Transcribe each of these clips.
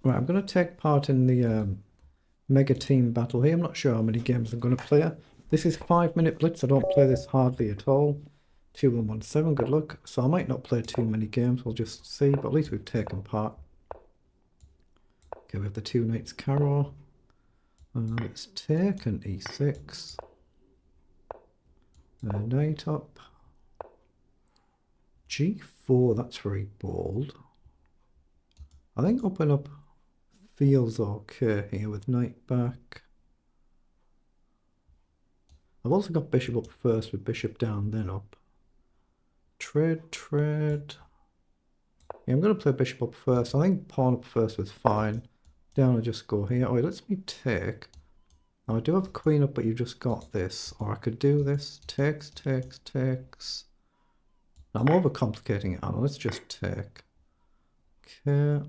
Right, I'm going to take part in the mega team battle here. I'm not sure how many games I'm going to play. This is 5 minute blitz. I don't play this hardly at all. 2117, good luck. So I might not play too many games. We'll just see, but at least we've taken part. Okay, we have the two knights carrow. Let's take an e6. Knight up. g4, that's very bold. I think open up feels okay here with knight back. I've also got bishop up first with bishop down, then up. Trade. Yeah, I'm going to play bishop up first. I think pawn up first was fine. Down I just go here. Oh, it lets me take. Now I do have queen up, but you just got this. Or I could do this. Takes. Now I'm overcomplicating it, Anna. Let's just take. Okay.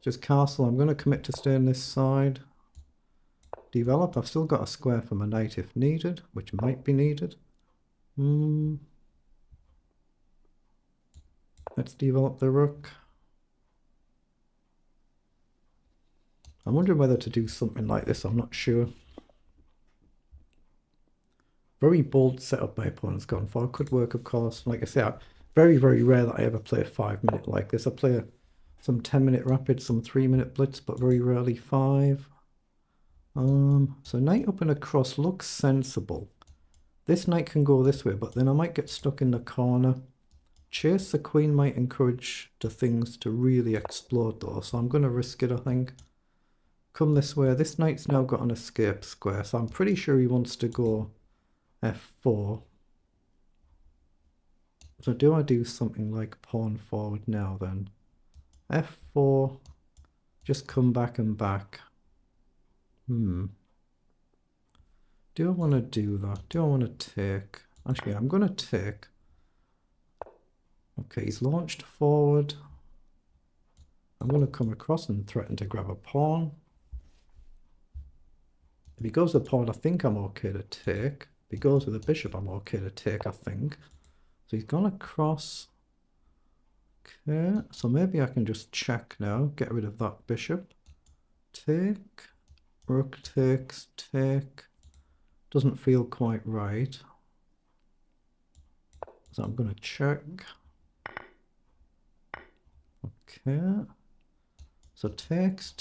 Just castle. I'm going to commit to stay on this side. Develop. I've still got a square for my knight if needed, which might be needed. Let's develop the rook. I'm wondering whether to do something like this. I'm not sure. Very bold setup my opponent's gone for. Could work, of course. Like I say, very, very rare that I ever play a 5 minute like this. I play some 10-minute rapid, some 3-minute blitz, but very rarely 5. So knight up and across looks sensible. This knight can go this way, but then I might get stuck in the corner. Chase the queen might encourage the things to really explode though, so I'm going to risk it, I think. Come this way. This knight's now got an escape square, so I'm pretty sure he wants to go f4. So do I do something like pawn forward now then? f4, just come back and back. Do I want to do that? Do I want to take? Actually, I'm going to take. Okay, he's launched forward. I'm going to come across and threaten to grab a pawn. If he goes with the pawn, I think I'm okay to take. If he goes with the bishop, I'm okay to take, I think. So he's gone across. Okay, so maybe I can just check now. Get rid of that bishop. Take. Rook takes, take. Doesn't feel quite right. So I'm going to check. Okay. So takes,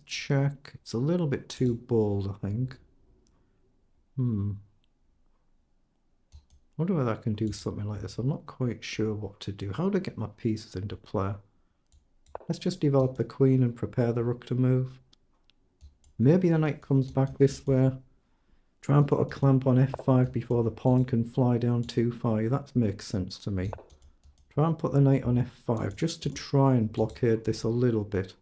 check. It's a little bit too bold, I think. I wonder whether I can do something like this. I'm not quite sure what to do. How to get my pieces into play? Let's just develop the queen and prepare the rook to move. Maybe the knight comes back this way. Try and put a clamp on f5 before the pawn can fly down too far. That makes sense to me. Try and put the knight on f5 just to try and blockade this a little bit.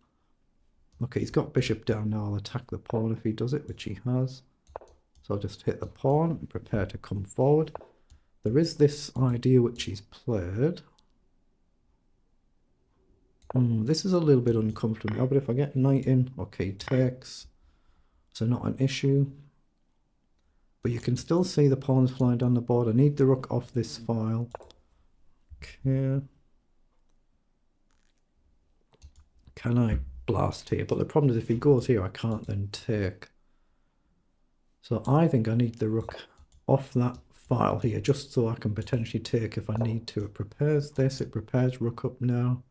Okay, he's got bishop down now. I'll attack the pawn if he does it, which he has. So I'll just hit the pawn and prepare to come forward. There is this idea which he's played. This is a little bit uncomfortable now, but if I get knight in, okay, takes. So not an issue. But you can still see the pawns flying down the board. I need the rook off this file. Okay. Can I blast here? But the problem is if he goes here, I can't then take. So I think I need the rook off that file here, just so I can potentially take if I need to. It prepares this, it prepares rook up now.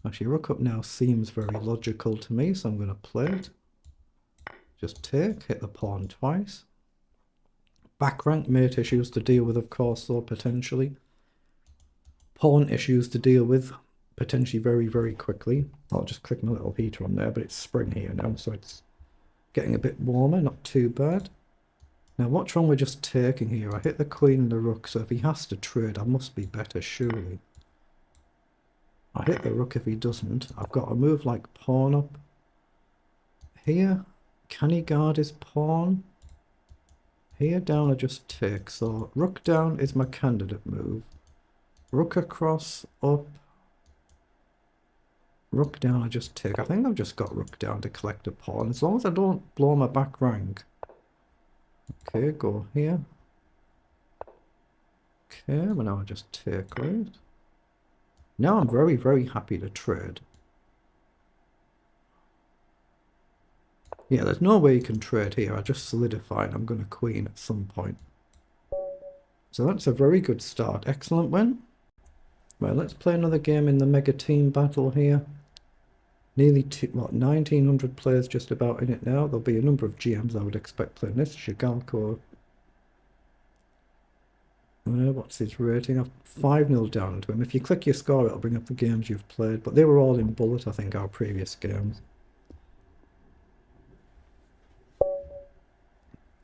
Actually, rook up now seems very logical to me, so I'm going to play it. Just take, hit the pawn twice. Back rank mate issues to deal with, of course, though, potentially. Pawn issues to deal with, potentially very, very quickly. I'll just click my little heater on there, but it's spring here now, so it's getting a bit warmer, not too bad. Now, what's wrong with just taking here? I hit the queen and the rook, so if he has to trade, I must be better, surely. I hit the rook if he doesn't. I've got a move like pawn up. Here, can he guard his pawn? Here down I just take, so rook down is my candidate move. Rook across, up. Rook down I just take. I think I've just got rook down to collect a pawn, as long as I don't blow my back rank. Okay, go here. Okay, well now I just take, right? Now I'm very, very happy to trade. Yeah, there's no way you can trade here. I just solidified I'm going to queen at some point. So that's a very good start. Excellent win. Well, let's play another game in the mega team battle here. Nearly 1,900 players just about in it now. There'll be a number of GMs I would expect playing this. Shigalko. What's his rating? I've 5-0 down to him. If you click your score, it'll bring up the games you've played. But they were all in bullet, I think, our previous games.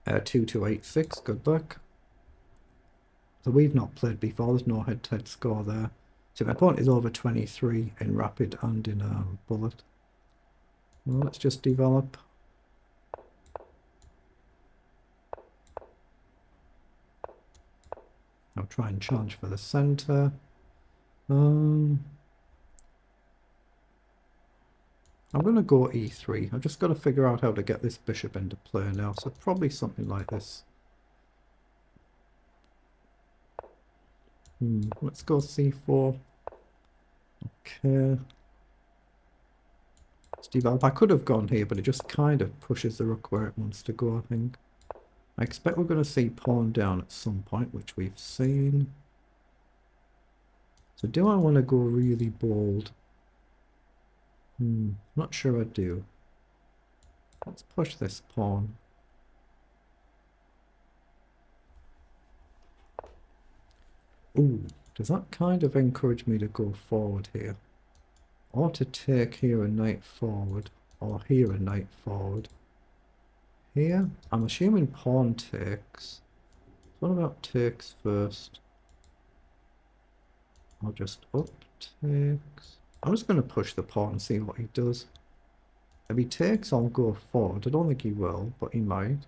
2286, good luck. So we've not played before, there's no head-to-head score there. So my opponent is over 23 in rapid and in bullet. Well, let's just develop. I'll try and challenge for the centre. I'm going to go e3. I've just got to figure out how to get this bishop into play now. So probably something like this. Let's go c4. Okay. Let's develop. I could have gone here, but it just kind of pushes the rook where it wants to go, I think. I expect we're going to see pawn down at some point, which we've seen. So do I want to go really bold? Not sure I do. Let's push this pawn. Ooh, does that kind of encourage me to go forward here? Or to take here a knight forward, or here a knight forward. Here, I'm assuming pawn takes. What about takes first? I'll just up takes. I'm just going to push the pawn and see what he does. If he takes, I'll go forward. I don't think he will, but he might.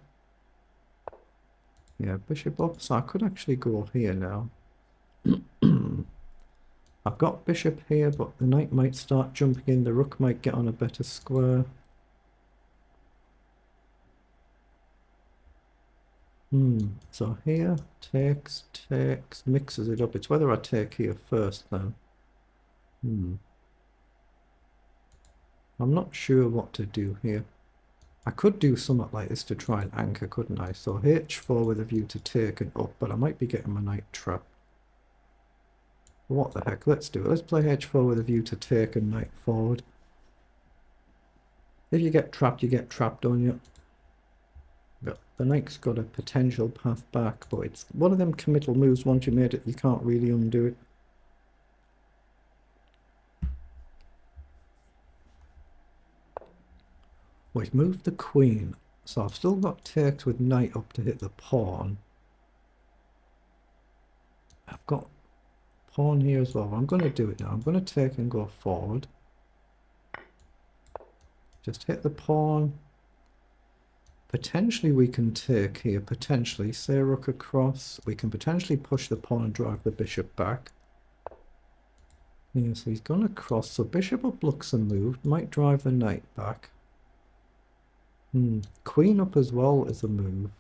Yeah, bishop up. So I could actually go here now. I've got bishop here, but the knight might start jumping in. The rook might get on a better square. So here, takes, mixes it up. It's whether I take here first then. I'm not sure what to do here. I could do something like this to try and anchor, couldn't I? So h4 with a view to take and up, but I might be getting my knight trapped. What the heck, let's do it. Let's play h4 with a view to take and knight forward. If you get trapped, don't you? But the knight's got a potential path back, but it's one of them committal moves. Once you made it, you can't really undo it. We've moved the queen, so I've still got takes with knight up to hit the pawn. I've got pawn here as well. I'm going to do it now. I'm going to take and go forward. Just hit the pawn. Potentially we can take here, potentially, say rook across. We can potentially push the pawn and drive the bishop back. Yeah, so he's gone across. So bishop up looks a move. Might drive the knight back. Queen up as well is a move.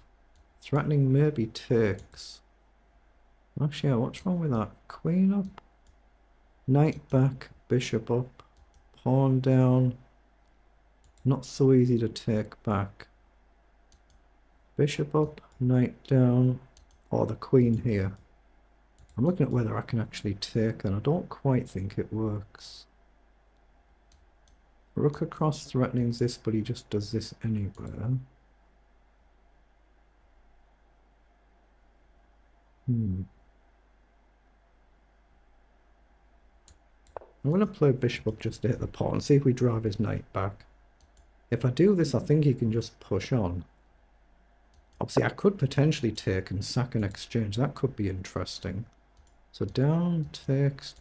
Threatening maybe takes. Actually, what's wrong with that? Queen up. Knight back. Bishop up. Pawn down. Not so easy to take back. Bishop up, knight down, or the queen here. I'm looking at whether I can actually take, and I don't quite think it works. Rook across threatening this, but he just does this anywhere. I'm going to play bishop up just to hit the pawn, see if we drive his knight back. If I do this, I think he can just push on. Obviously, I could potentially take and sack an exchange. That could be interesting. So down, takes.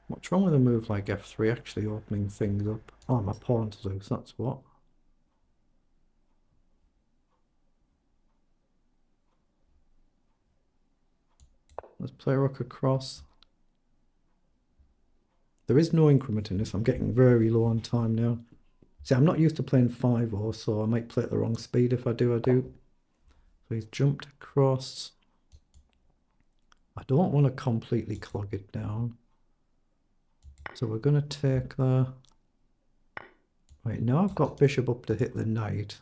What's wrong with a move like f3 actually opening things up? Oh, my pawn's loose, that's what. Let's play rook across. There is no increment in this. I'm getting very low on time now. See, I'm not used to playing 5-0, so I might play at the wrong speed. If I do, I do. So he's jumped across. I don't want to completely clog it down. So we're going to take the... Right, now I've got bishop up to hit the knight.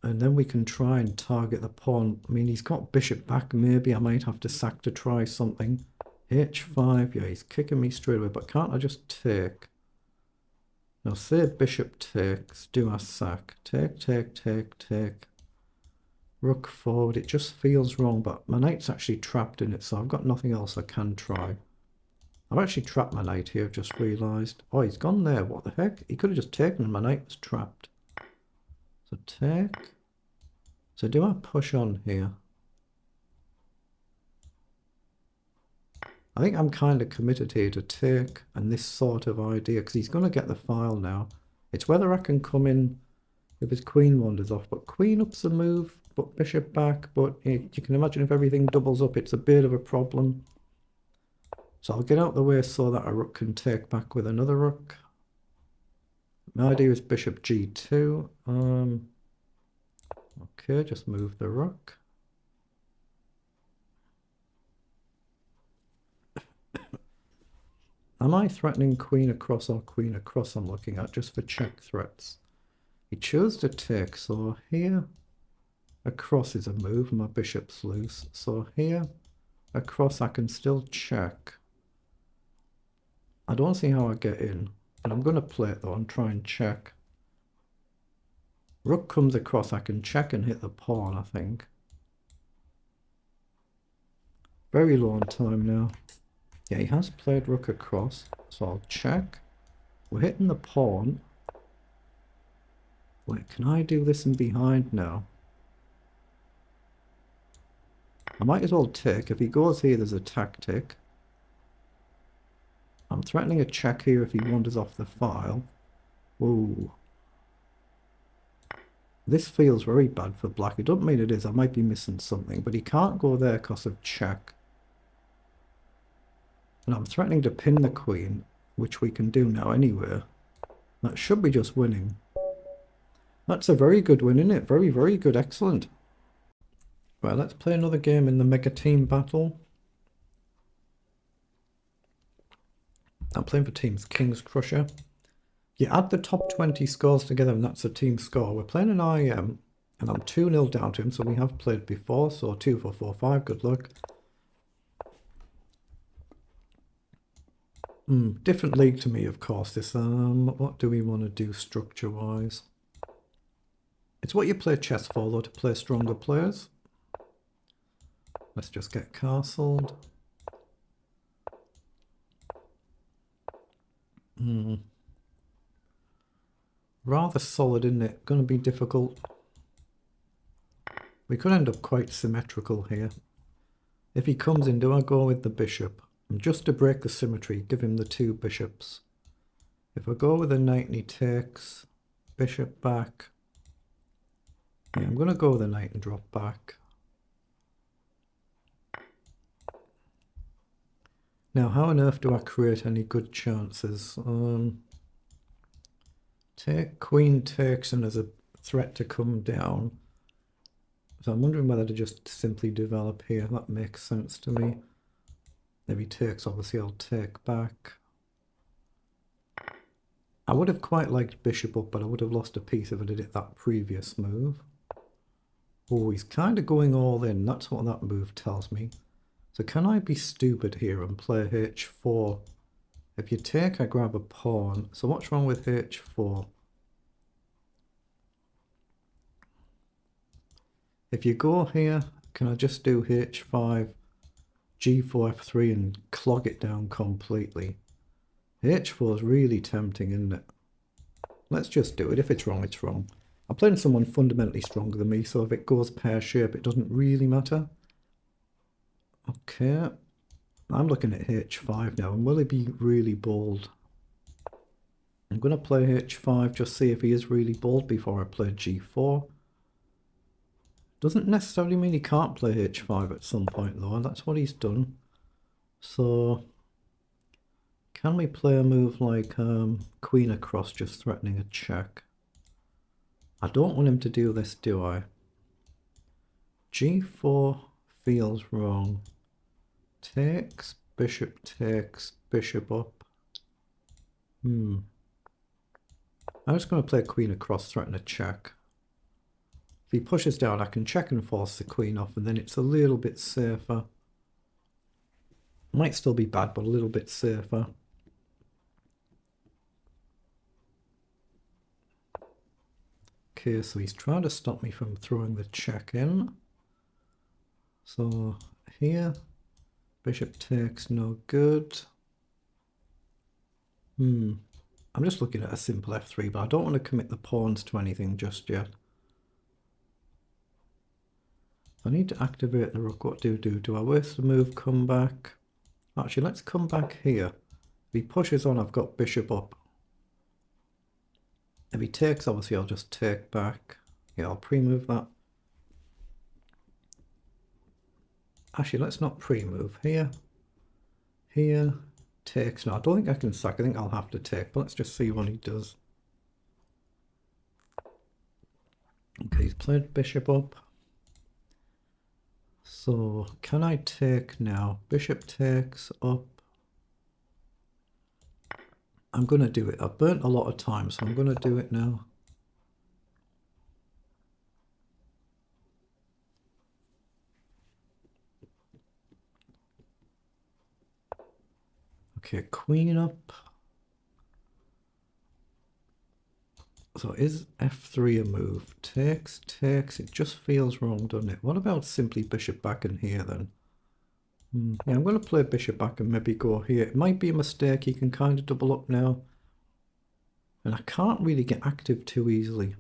And then we can try and target the pawn. I mean, he's got bishop back. Maybe I might have to sack to try something. H5. Yeah, he's kicking me straight away. But can't I just take? Now, say bishop takes. Do I sack? Take, take, take, take. Rook forward. It just feels wrong. But my knight's actually trapped in it. So I've got nothing else I can try. I've actually trapped my knight here. I've just realised. Oh, he's gone there. What the heck? He could have just taken and my knight was trapped. So take. So do I push on here? I think I'm kind of committed here to take and this sort of idea because he's going to get the file now. It's whether I can come in if his queen wanders off. But queen up's a move, but bishop back. But you can imagine if everything doubles up, it's a bit of a problem. So I'll get out the way so that a rook can take back with another rook. My idea is bishop g2. Okay, just move the rook. Am I threatening queen across or queen across I'm looking at just for check threats? He chose to take, so here across is a move, my bishop's loose. So here across I can still check. I don't see how I get in, but I'm going to play it though and try and check. Rook comes across, I can check and hit the pawn, I think. Very low on time now. Yeah, he has played rook across, so I'll check. We're hitting the pawn. Wait, can I do this in behind now? I might as well take. If he goes here, there's a tactic. I'm threatening a check here if he wanders off the file. Ooh. This feels very bad for black. It doesn't mean it is. I might be missing something, but he can't go there because of check. And I'm threatening to pin the queen, which we can do now anyway. That should be just winning. That's a very good win, isn't it? Very, very good. Excellent. Right, let's play another game in the mega team battle. I'm playing for teams kingscrusher. You add the top 20 scores together and that's a team score. We're playing an IM and I'm 2-0 down to him, so we have played before, so 2 4 4 5, good luck. Different league to me, of course. This what do we want to do structure wise? It's what you play chess for though, to play stronger players. Let's just get castled. Rather solid, isn't it? Going to be difficult. We could end up quite symmetrical here. If he comes in, do I go with the bishop? And just to break the symmetry, give him the 2 bishops. If I go with a knight and he takes bishop back, yeah, I'm going to go with a knight and drop back. Now, how on earth do I create any good chances? Take queen takes and as a threat to come down. So I'm wondering whether to just simply develop here. That makes sense to me. If he takes, obviously I'll take back. I would have quite liked bishop up, but I would have lost a piece if I did it that previous move. Oh, he's kind of going all in. That's what that move tells me. So can I be stupid here and play h4? If you take, I grab a pawn. So what's wrong with h4? If you go here, can I just do h5, g4, f3 and clog it down completely? h4 is really tempting, isn't it? Let's just do it. If it's wrong, it's wrong. I'm playing someone fundamentally stronger than me, so if it goes pear shape, it doesn't really matter. Okay. I'm looking at h5 now, and will he be really bold? I'm going to play h5, just see if he is really bold before I play g4. Doesn't necessarily mean he can't play h5 at some point though, and that's what he's done. So, can we play a move like queen across, just threatening a check? I don't want him to do this, do I? G4 feels wrong. Takes, bishop up. I'm just going to play queen across, threaten a check. If he pushes down, I can check and force the queen off, and then it's a little bit safer. Might still be bad, but a little bit safer. Okay, so he's trying to stop me from throwing the check in. So here, bishop takes, no good. I'm just looking at a simple f3, but I don't want to commit the pawns to anything just yet. I need to activate the rook. What do? Do I waste the move, come back? Actually, let's come back here. If he pushes on, I've got bishop up. If he takes, obviously, I'll just take back. Yeah, I'll pre-move that. Actually, let's not pre-move. Here, here, takes. No, I don't think I can sack. I think I'll have to take, but let's just see what he does. Okay, he's played bishop up. So, can I take now? Bishop takes up. I'm going to do it. I've burnt a lot of time, so I'm going to do it now. Okay, queen up. So is f3 a move? Takes, takes. It just feels wrong, doesn't it? What about simply bishop back in here then? Yeah, I'm going to play bishop back and maybe go here. It might be a mistake. He can kind of double up now. And I can't really get active too easily.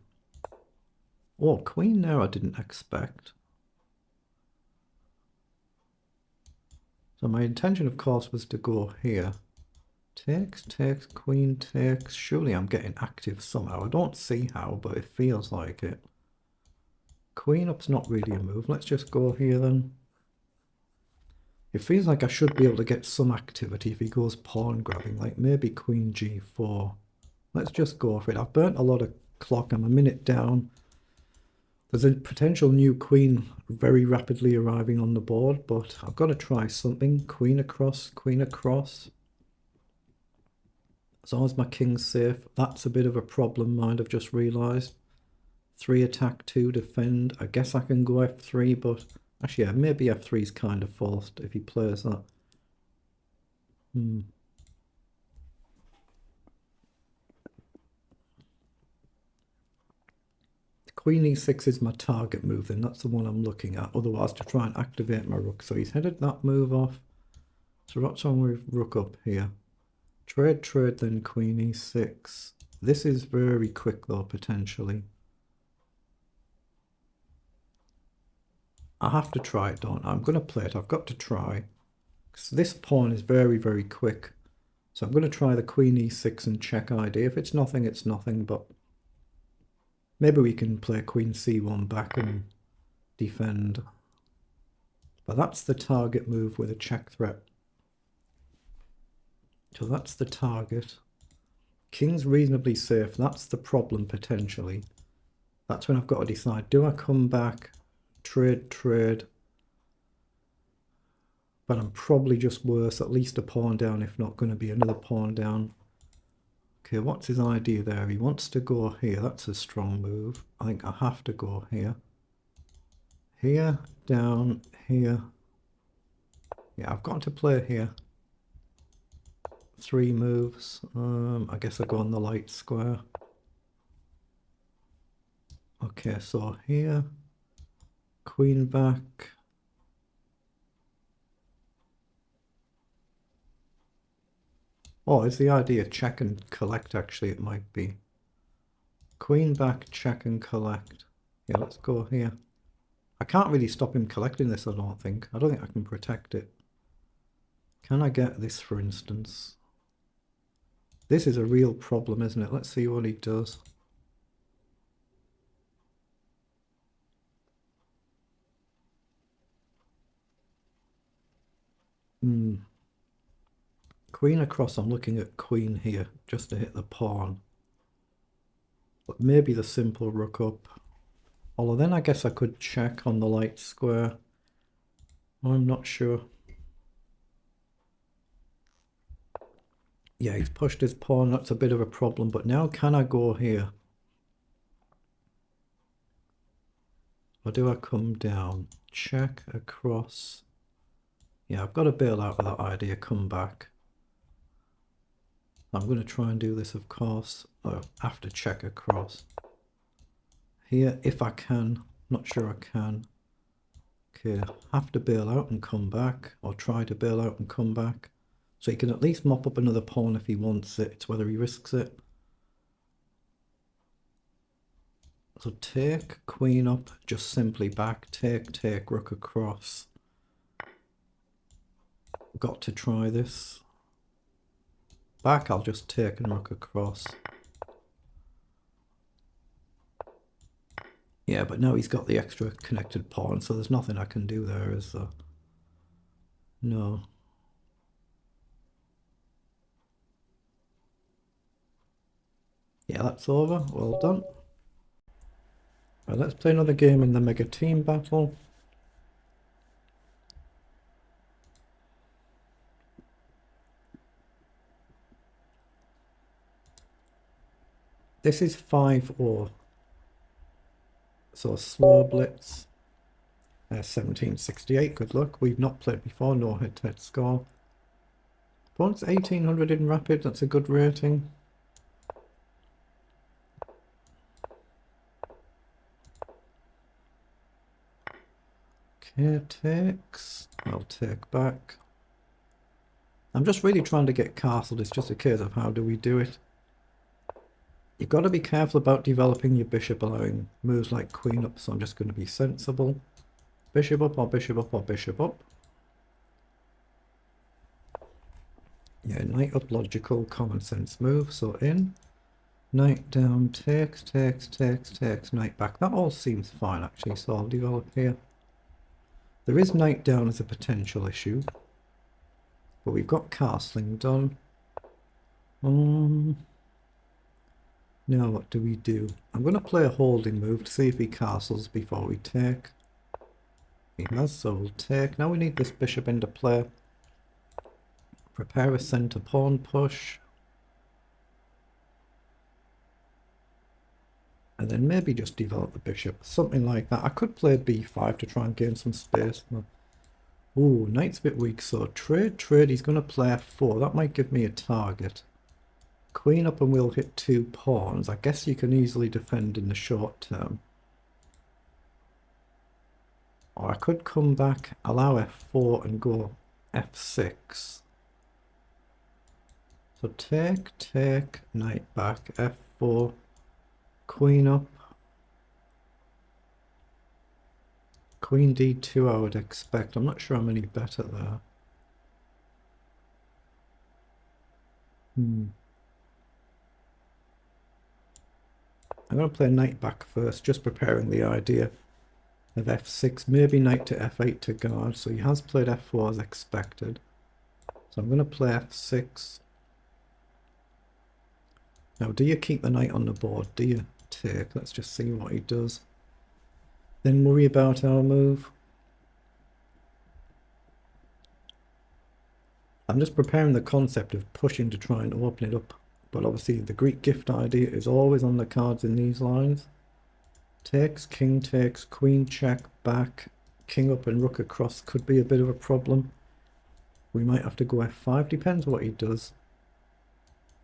Oh, queen there I didn't expect. So my intention, of course, was to go here. Takes, takes, queen takes. Surely I'm getting active somehow. I don't see how, but it feels like it. Queen up's not really a move. Let's just go here then. It feels like I should be able to get some activity if he goes pawn grabbing, like maybe queen g4. Let's just go for it. I've burnt a lot of clock. I'm a minute down. There's a potential new queen very rapidly arriving on the board, but I've got to try something. Queen across, queen across. As long as my king's safe, that's a bit of a problem, mind, I've just realised. 3 attack, 2 defend. I guess I can go f3, but actually, yeah, maybe f3 is kind of forced if he plays that. Queen e6 is my target move, then that's the one I'm looking at. Otherwise, to try and activate my rook. So he's headed that move off. So what's on with rook up here? Trade, trade, then queen e6. This is very quick though, potentially. I have to try it, don't I? I'm going to play it. I've got to try. Because this pawn is very, very quick. So I'm going to try the queen e6 and check ID. If it's nothing, it's nothing, but maybe we can play queen c1 back and defend. But that's the target move with a check threat. So that's the target. King's reasonably safe. That's the problem, potentially. That's when I've got to decide. Do I come back, trade, trade? But I'm probably just worse. At least a pawn down, if not going to be another pawn down. Okay, what's his idea there? He wants to go here. That's a strong move. I think I have to go here. Here, down, here. Yeah, I've got to play here. 3 moves. I guess I go on the light square. Okay, so here. Queen back. Oh, is the idea check and collect, actually, it might be. Queen back, check and collect. Yeah, let's go here. I can't really stop him collecting this, I don't think. I don't think I can protect it. Can I get this, for instance? This is a real problem, isn't it? Let's see what he does. Queen across, I'm looking at queen here, just to hit the pawn. But maybe the simple rook up. Although then I guess I could check on the light square. I'm not sure. Yeah, he's pushed his pawn. That's a bit of a problem. But now can I go here? Or do I come down? Check across. Yeah, I've got to bail out of that idea. Come back. I'm going to try and do this, of course. Oh, after check across. Here, if I can. Not sure I can. Okay, have to bail out and come back. Or try to bail out and come back. So he can at least mop up another pawn if he wants it. It's whether he risks it. So take, queen up, just simply back. Take, rook across. Got to try this. Back, I'll just take and rook across. Yeah, but now he's got the extra connected pawn, so there's nothing I can do there, is there? No. Yeah, that's over. Well done. Right, let's play another game in the mega team battle. This is 5-0. So slow blitz. 1768, good luck. We've not played before, no head-to-head score. Opponent's 1800 in rapid, that's a good rating. Okay, takes. I'll take back. I'm just really trying to get castled. It's just a case of how do we do it. You've got to be careful about developing your bishop, allowing moves like queen up, so I'm just going to be sensible. Bishop up or bishop up or bishop up. Yeah, knight up, logical, common sense move. So in. Knight down, takes, knight back. That all seems fine actually, so I'll develop here. There is knight down as a potential issue. But we've got castling done. Now what do we do? I'm going to play a holding move to see if he castles before we take. He has, so we'll take. Now we need this bishop into play. Prepare a centre pawn push. And then maybe just develop the bishop. Something like that. I could play b5 to try and gain some space. Ooh, knight's a bit weak, so trade, he's going to play f4. That might give me a target. Queen up and we'll hit 2 pawns. I guess you can easily defend in the short term. Or I could come back, allow f4 and go f6. So take, knight back, f4, queen up. Queen d2 I would expect. I'm not sure I'm any better there. I'm going to play knight back first, just preparing the idea of f6, maybe knight to f8 to guard. So he has played f4 as expected. So I'm going to play f6. Now, do you keep the knight on the board? Do you take? Let's just see what he does. Then worry about our move. I'm just preparing the concept of pushing to try and open it up. But obviously the Greek gift idea is always on the cards in these lines. Takes, king takes, queen check, back, king up and rook across could be a bit of a problem. We might have to go f5, depends what he does.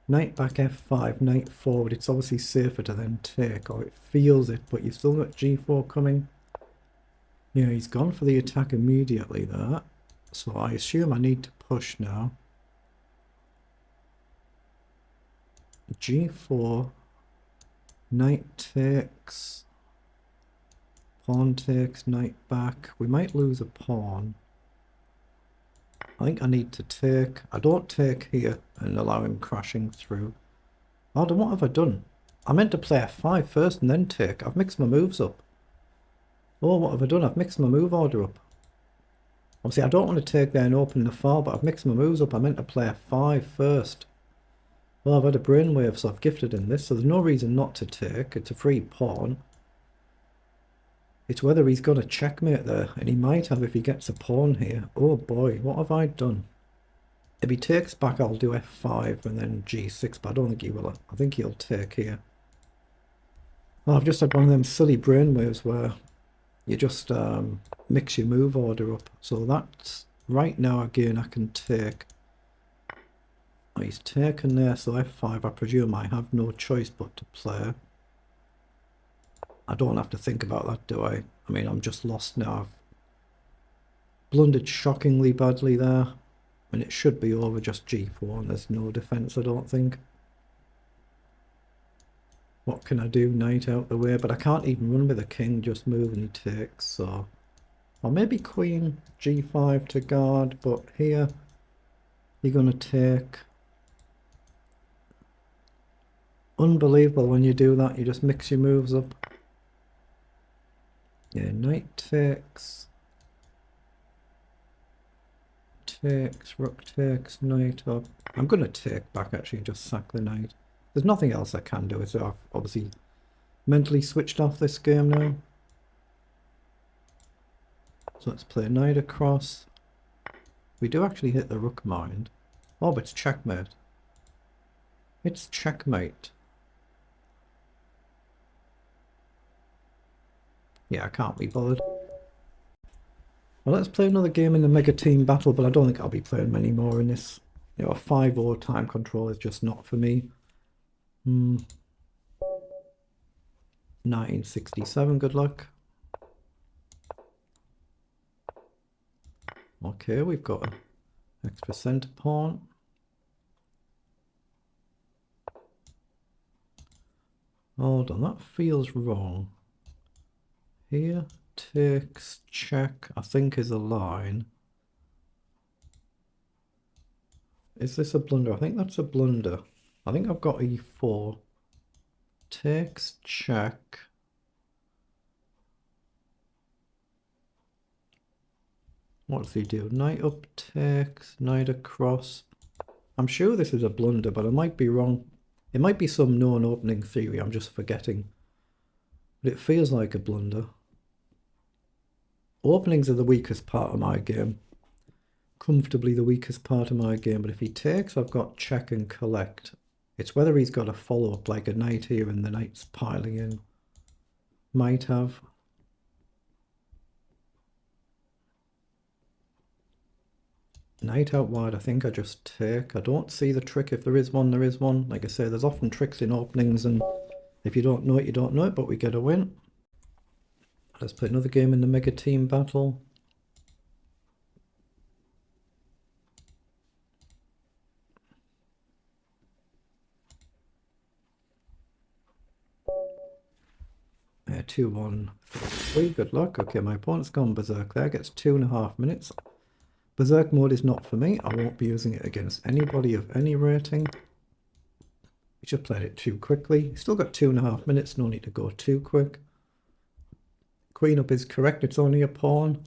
Knight back f5, knight forward, it's obviously safer to then take, or it feels it, but you've still got g4 coming. Yeah, he's gone for the attack immediately there. So I assume I need to push now. g4, knight takes, pawn takes, knight back. We might lose a pawn. I think I need to take. I don't take here and allow him crashing through. Oh, then what have I done? I meant to play f5 first and then take. I've mixed my moves up. Oh, what have I done? I've mixed my move order up. Obviously, I don't want to take there and open the file, but I've mixed my moves up. I meant to play f5 first. Well, I've had a brainwave, so I've gifted in this, so there's no reason not to take. It's a free pawn. It's whether he's got a checkmate there, and he might have if he gets a pawn here. Oh boy, what have I done? If he takes back, I'll do f5 and then g6, but I don't think he will. I think he'll take here. Well, I've just had one of them silly brainwaves where you just mix your move order up. So that's right now again I can take. Oh, he's taken there, so f5. I presume I have no choice but to play. I don't have to think about that, do I? I mean, I'm just lost now. I've blundered shockingly badly there. And it should be over just g4 and there's no defense, I don't think. What can I do? Knight out the way, but I can't even run with the king, just move and he takes, so... Or maybe queen g5 to guard, but here you're going to take... Unbelievable when you do that, you just mix your moves up. Yeah, knight takes... Takes, rook takes, knight up. I'm going to take back actually, just sack the knight. There's nothing else I can do, so I've obviously mentally switched off this game now. So let's play knight across. We do actually hit the rook mind. Oh, but it's checkmate. It's checkmate. Yeah, I can't be bothered. Well, let's play another game in the mega team battle, but I don't think I'll be playing many more in this. You know, a 5-0 time control is just not for me. 1967, good luck. Okay, we've got an extra centre pawn. Hold on, that feels wrong. Here, takes, check, I think is a line. Is this a blunder? I think that's a blunder. I think I've got e4. Takes, check. What does he do? Knight up takes, knight across. I'm sure this is a blunder, but I might be wrong. It might be some known opening theory I'm just forgetting. But it feels like a blunder. Openings are the weakest part of my game. Comfortably the weakest part of my game, but if he takes, I've got check and collect. It's whether he's got a follow-up like a knight here and the knight's piling in. Might have. Knight out wide, I think I just take. I don't see the trick. If there is one, there is one. Like I say, there's often tricks in openings, and if you don't know it, you don't know it, but we get a win. Let's play another game in the mega team battle. Yeah, 2-1, 3. Good luck. Okay, my opponent's gone berserk there. Gets 2.5 minutes. Berserk mode is not for me. I won't be using it against anybody of any rating. He just played it too quickly. Still got 2.5 minutes. No need to go too quick. Queen up is correct. It's only a pawn.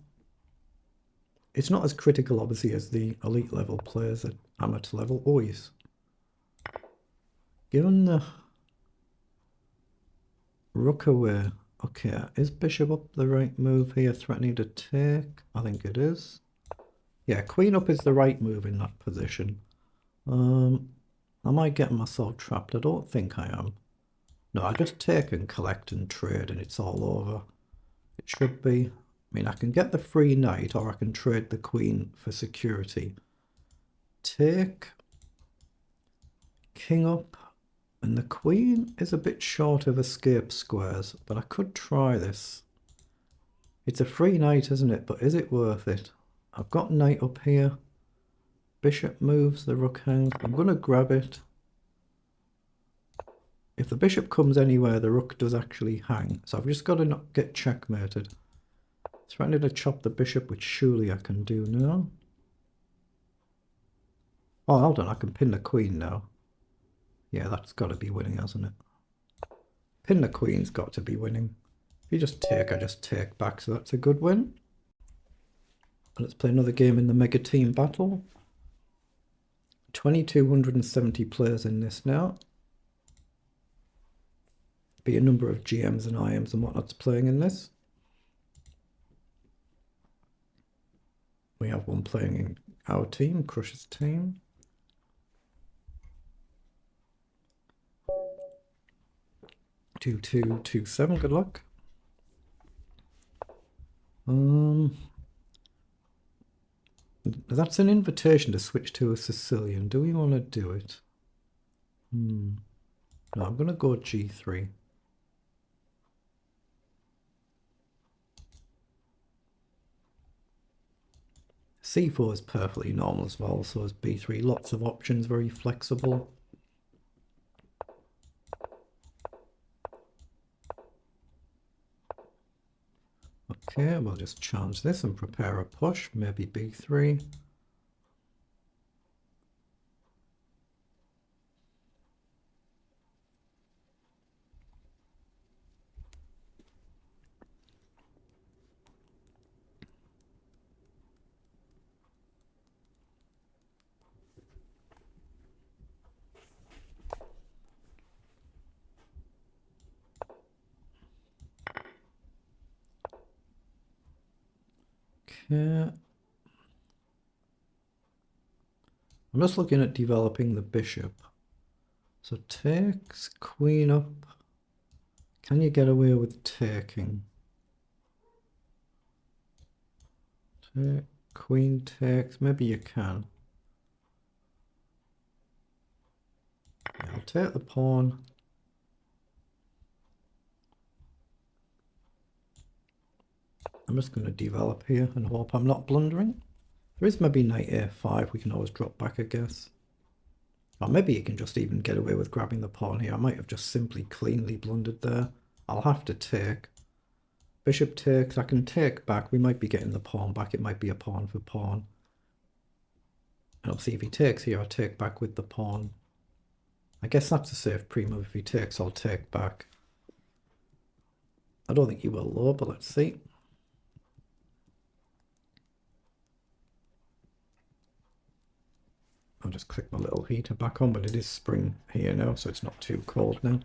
It's not as critical, obviously, as the elite level players at amateur level. Oh, yes. Given the rook away. Okay, is bishop up the right move here? Threatening to take? I think it is. Yeah, queen up is the right move in that position. Am I getting myself trapped? I don't think I am. No, I just take and collect and trade and it's all over. It should be. I mean, I can get the free knight or I can trade the queen for security. Take. King up. And the queen is a bit short of escape squares, but I could try this. It's a free knight, isn't it? But is it worth it? I've got knight up here. Bishop moves, the rook hangs. I'm going to grab it. If the bishop comes anywhere, the rook does actually hang. So I've just got to not get checkmated. Threatening to chop the bishop, which surely I can do now. Oh, hold on, I can pin the queen now. Yeah, that's got to be winning, hasn't it? Pin the queen's got to be winning. If you just take, I just take back, so that's a good win. Let's play another game in the mega team battle. 2,270 players in this now. Be a number of GMs and IMs and whatnot's playing in this. have one playing in our team, Crusher's team. Two, 7. Good luck. That's an invitation to switch to a Sicilian. Do we want to do it? No, I'm going to go G3. C4 is perfectly normal as well, so is B3. Lots of options, very flexible. Okay, we'll just challenge this and prepare a push, maybe B3. Okay. I'm just looking at developing the bishop. So takes, queen up. Can you get away with taking? Take, queen takes, maybe you can. Yeah, I'll take the pawn. I'm just going to develop here and hope I'm not blundering. There is maybe knight a5, we can always drop back, I guess. Or maybe you can just even get away with grabbing the pawn here. I might have just simply cleanly blundered there. I'll have to take. Bishop takes, I can take back. We might be getting the pawn back. It might be a pawn for pawn. And I'll see if he takes here, I'll take back with the pawn. I guess that's a safe pre-move. If he takes, I'll take back. I don't think he will though, but let's see. I'll just click my little heater back on, but it is spring here now, so it's not too cold now.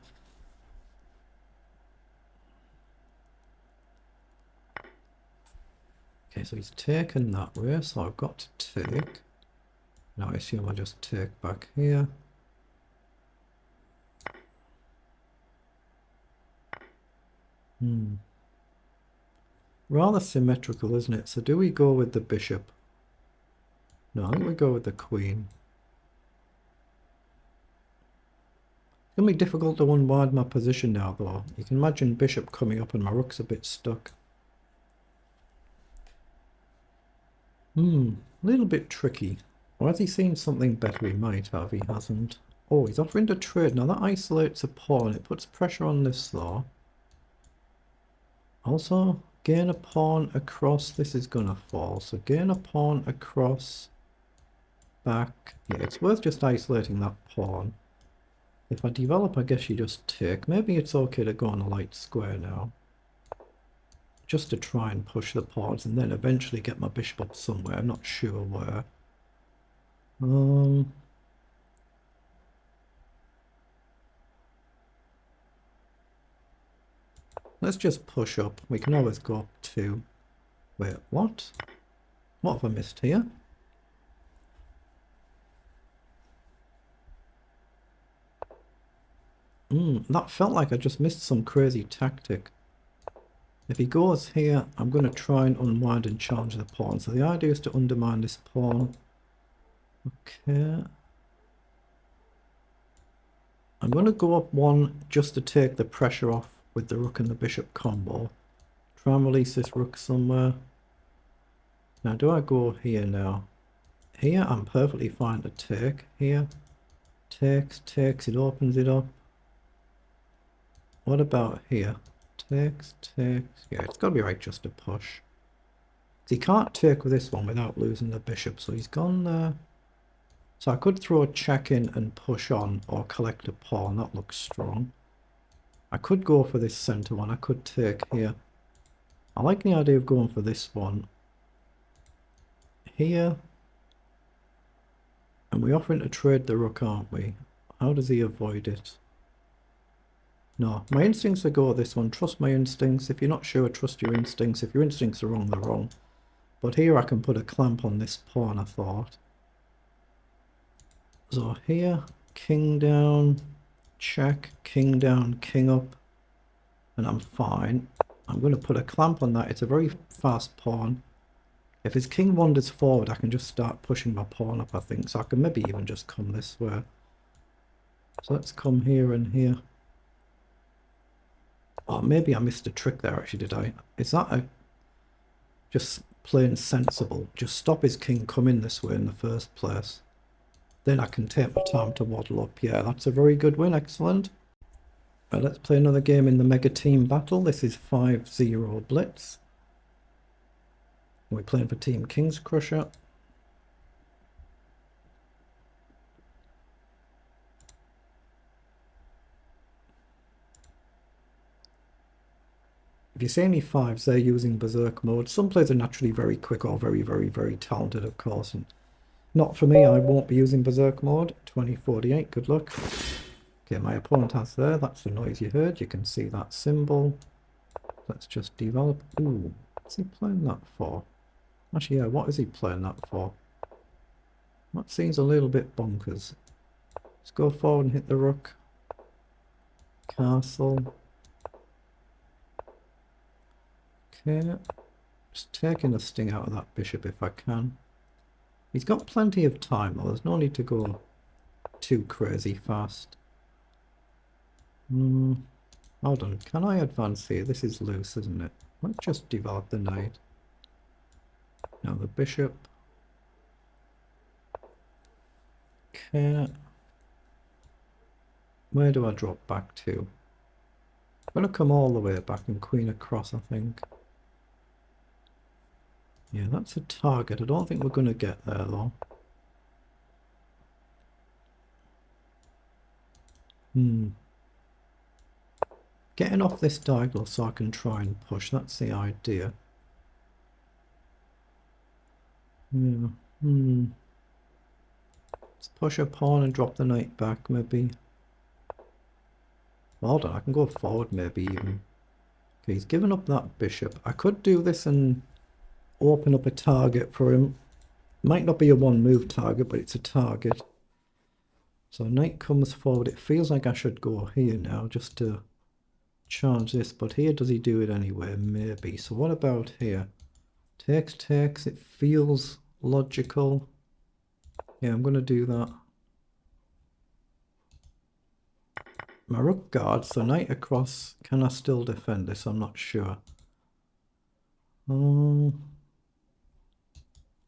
Okay, so he's taken that way, so I've got to take. Now I assume I just take back here. Rather symmetrical, isn't it? So do we go with the bishop? No, I think we go with the queen. It's going to be difficult to unwind my position now, though. You can imagine bishop coming up and my rook's a bit stuck. A little bit tricky. Or has he seen something better? He might have, he hasn't. Oh, he's offering to trade. Now that isolates a pawn. It puts pressure on this, though. Also, gain a pawn across. This is going to fall. So gain a pawn across. Back. Yeah, it's worth just isolating that pawn. If I develop, I guess you just take. Maybe it's okay to go on a light square now. Just to try and push the pawns and then eventually get my bishop up somewhere. I'm not sure where. Let's just push up. We can always go up to... Wait, what? What have I missed here? That felt like I just missed some crazy tactic. If he goes here, I'm going to try and unwind and challenge the pawn. So the idea is to undermine this pawn. Okay. I'm going to go up one just to take the pressure off with the rook and the bishop combo. Try and release this rook somewhere. Now, do I go here now? Here, I'm perfectly fine to take. Here, takes, it opens it up. What about here? Takes. Yeah, it's got to be right just to push. He can't take with this one without losing the bishop, so he's gone there. So I could throw a check in and push on, or collect a pawn. That looks strong. I could go for this center one. I could take here. I like the idea of going for this one. Here. And we're offering to trade the rook, aren't we? How does he avoid it? No, my instincts are go this one. Trust my instincts. If you're not sure, trust your instincts. If your instincts are wrong, they're wrong. But here I can put a clamp on this pawn, I thought. So here, king down, check, king down, king up, and I'm fine. I'm going to put a clamp on that. It's a very fast pawn. If his king wanders forward, I can just start pushing my pawn up, I think. So I can maybe even just come this way. So let's come here and here. Oh, maybe I missed a trick there, actually, did I? Is that a just plain sensible? Just stop his king coming this way in the first place. Then I can take my time to waddle up. Yeah, that's a very good win. Excellent. Right, let's play another game in the Mega Team Battle. This is 5-0 Blitz. We're playing for Team Kingscrusher. If you see any fives, they're using berserk mode. Some players are naturally very quick or very, very, very talented, of course. And not for me, I won't be using berserk mode. 2048, good luck. Okay, my opponent has there. That's the noise you heard. You can see that symbol. Let's just develop. Ooh, what's he playing that for? Actually, yeah, what is he playing that for? That seems a little bit bonkers. Let's go forward and hit the rook. Castle. Okay, just taking the sting out of that bishop if I can. He's got plenty of time though, there's no need to go too crazy fast. Hold on, can I advance here? This is loose, isn't it? Let's just develop the knight. Now the bishop. Okay. Where do I drop back to? I'm going to come all the way back and queen across, I think. Yeah, that's a target. I don't think we're going to get there, though. Getting off this diagonal so I can try and push. That's the idea. Yeah. Let's push a pawn and drop the knight back, maybe. Well, hold on, I can go forward, maybe, even. Okay, he's given up that bishop. I could do this and open up a target for him. Might not be a one move target, but it's a target. So knight comes forward. It feels like I should go here now just to charge this, but here does he do it anyway? Maybe. So what about here? Takes, takes. It feels logical. Yeah, I'm going to do that. My rook guards, so knight across. Can I still defend this? I'm not sure.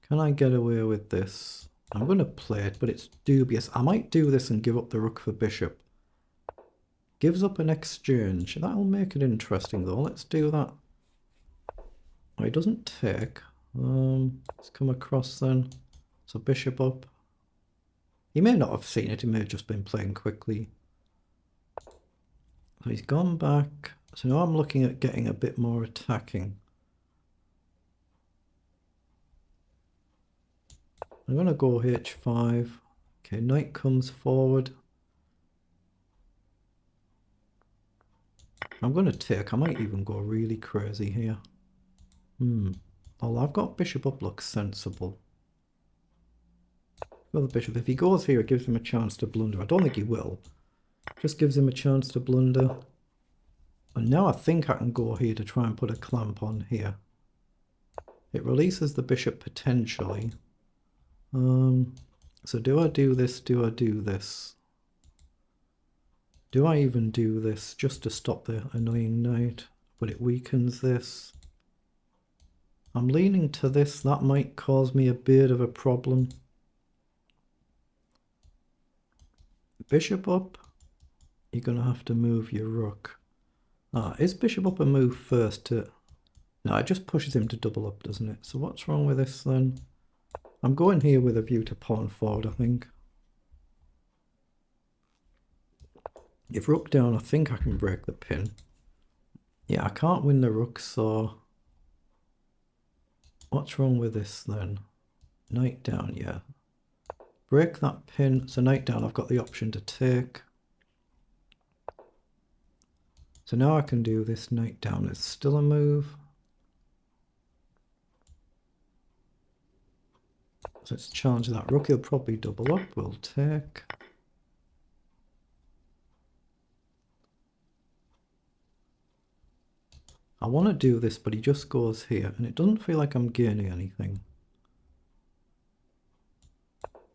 Can I get away with this? I'm going to play it, but it's dubious. I might do this and give up the rook for bishop. Gives up an exchange. That'll make it interesting, though. Let's do that. Oh, he doesn't take. Let's come across then. So bishop up. He may not have seen it. He may have just been playing quickly. So he's gone back. So now I'm looking at getting a bit more attacking. I'm going to go h5. Okay, knight comes forward. I'm going to take. I might even go really crazy here. Although I've got bishop up looks sensible. Go the bishop. If he goes here, it gives him a chance to blunder. I don't think he will. Just gives him a chance to blunder. And now I think I can go here to try and put a clamp on here. It releases the bishop potentially. So do I do this? Do I do this? Do I even do this just to stop the annoying knight? But it weakens this. I'm leaning to this. That might cause me a bit of a problem. Bishop up. You're going to have to move your rook. Is bishop up a move first to... No, it just pushes him to double up, doesn't it? So what's wrong with this then? I'm going here with a view to pawn forward, I think. If rook down, I think I can break the pin. Yeah, I can't win the rook, so... What's wrong with this then? Knight down, yeah. Break that pin. So knight down, I've got the option to take. So now I can do this knight down. It's still a move. So let's challenge that. Rook, he'll probably double up. We'll take. I want to do this, but he just goes here, and it doesn't feel like I'm gaining anything.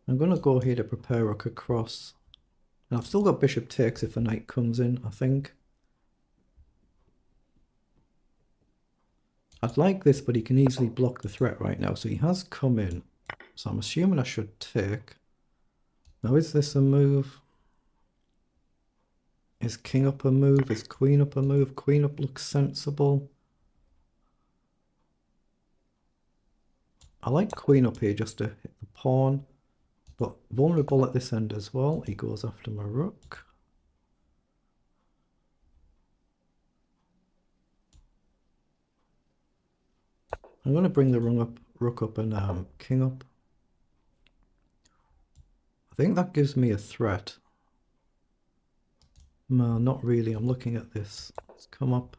I'm going to go here to prepare rook across. And I've still got bishop takes if the knight comes in, I think. I'd like this, but he can easily block the threat right now. So he has come in. So I'm assuming I should take. Now, is this a move? Is king up a move? Is queen up a move? Queen up looks sensible. I like queen up here just to hit the pawn. But vulnerable at this end as well. He goes after my rook. I'm going to bring the rook up and king up. I think that gives me a threat. No, not really. I'm looking at this. Let's come up.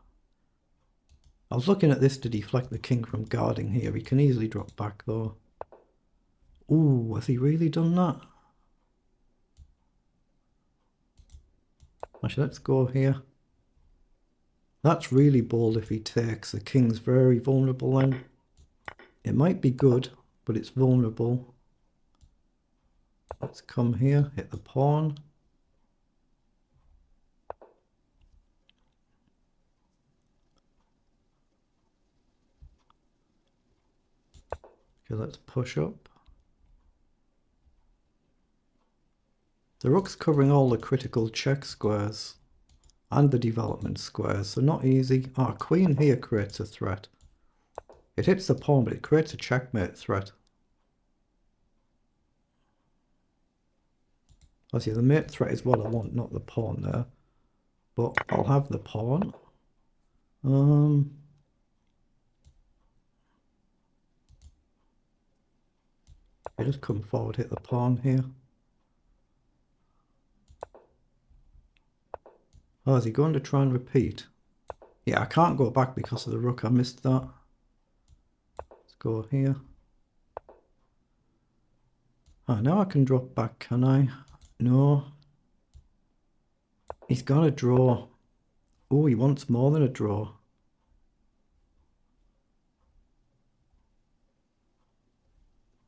I was looking at this to deflect the king from guarding here. He can easily drop back though. Ooh, has he really done that? Actually, let's go here. That's really bold if he takes. The king's very vulnerable then. It might be good, but it's vulnerable. Let's come here, hit the pawn. Okay, let's push up. The rook's covering all the critical check squares and the development squares, so not easy. Ah, queen here creates a threat. It hits the pawn, but it creates a checkmate threat. Obviously, the mate threat is what I want, not the pawn there. But I'll have the pawn. I just come forward, hit the pawn here. Oh, is he going to try and repeat? Yeah, I can't go back because of the rook. I missed that. Let's go here. Ah, now I can drop back, can I? No. He's got a draw. Oh, he wants more than a draw.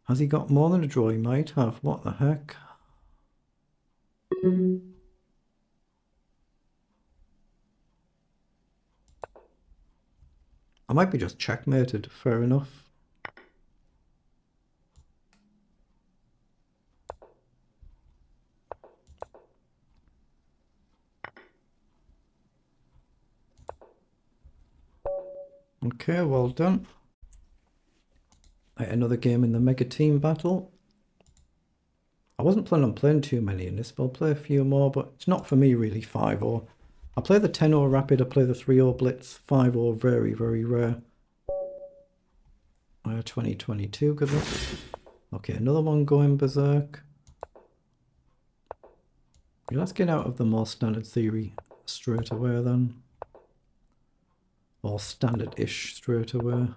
Has he got more than a draw? He might have. What the heck? I might be just checkmated. Fair enough. Okay, well done. Another game in the mega team battle. I wasn't planning on playing too many in this, but I'll play a few more, but it's not for me really 5-0. I play the 10-0 rapid, I play the 3-0 blitz, 5-0 very, very rare. 2022, good luck. Okay, another one going berserk. Let's get out of the more standard theory straight away then. Or standard-ish straight away.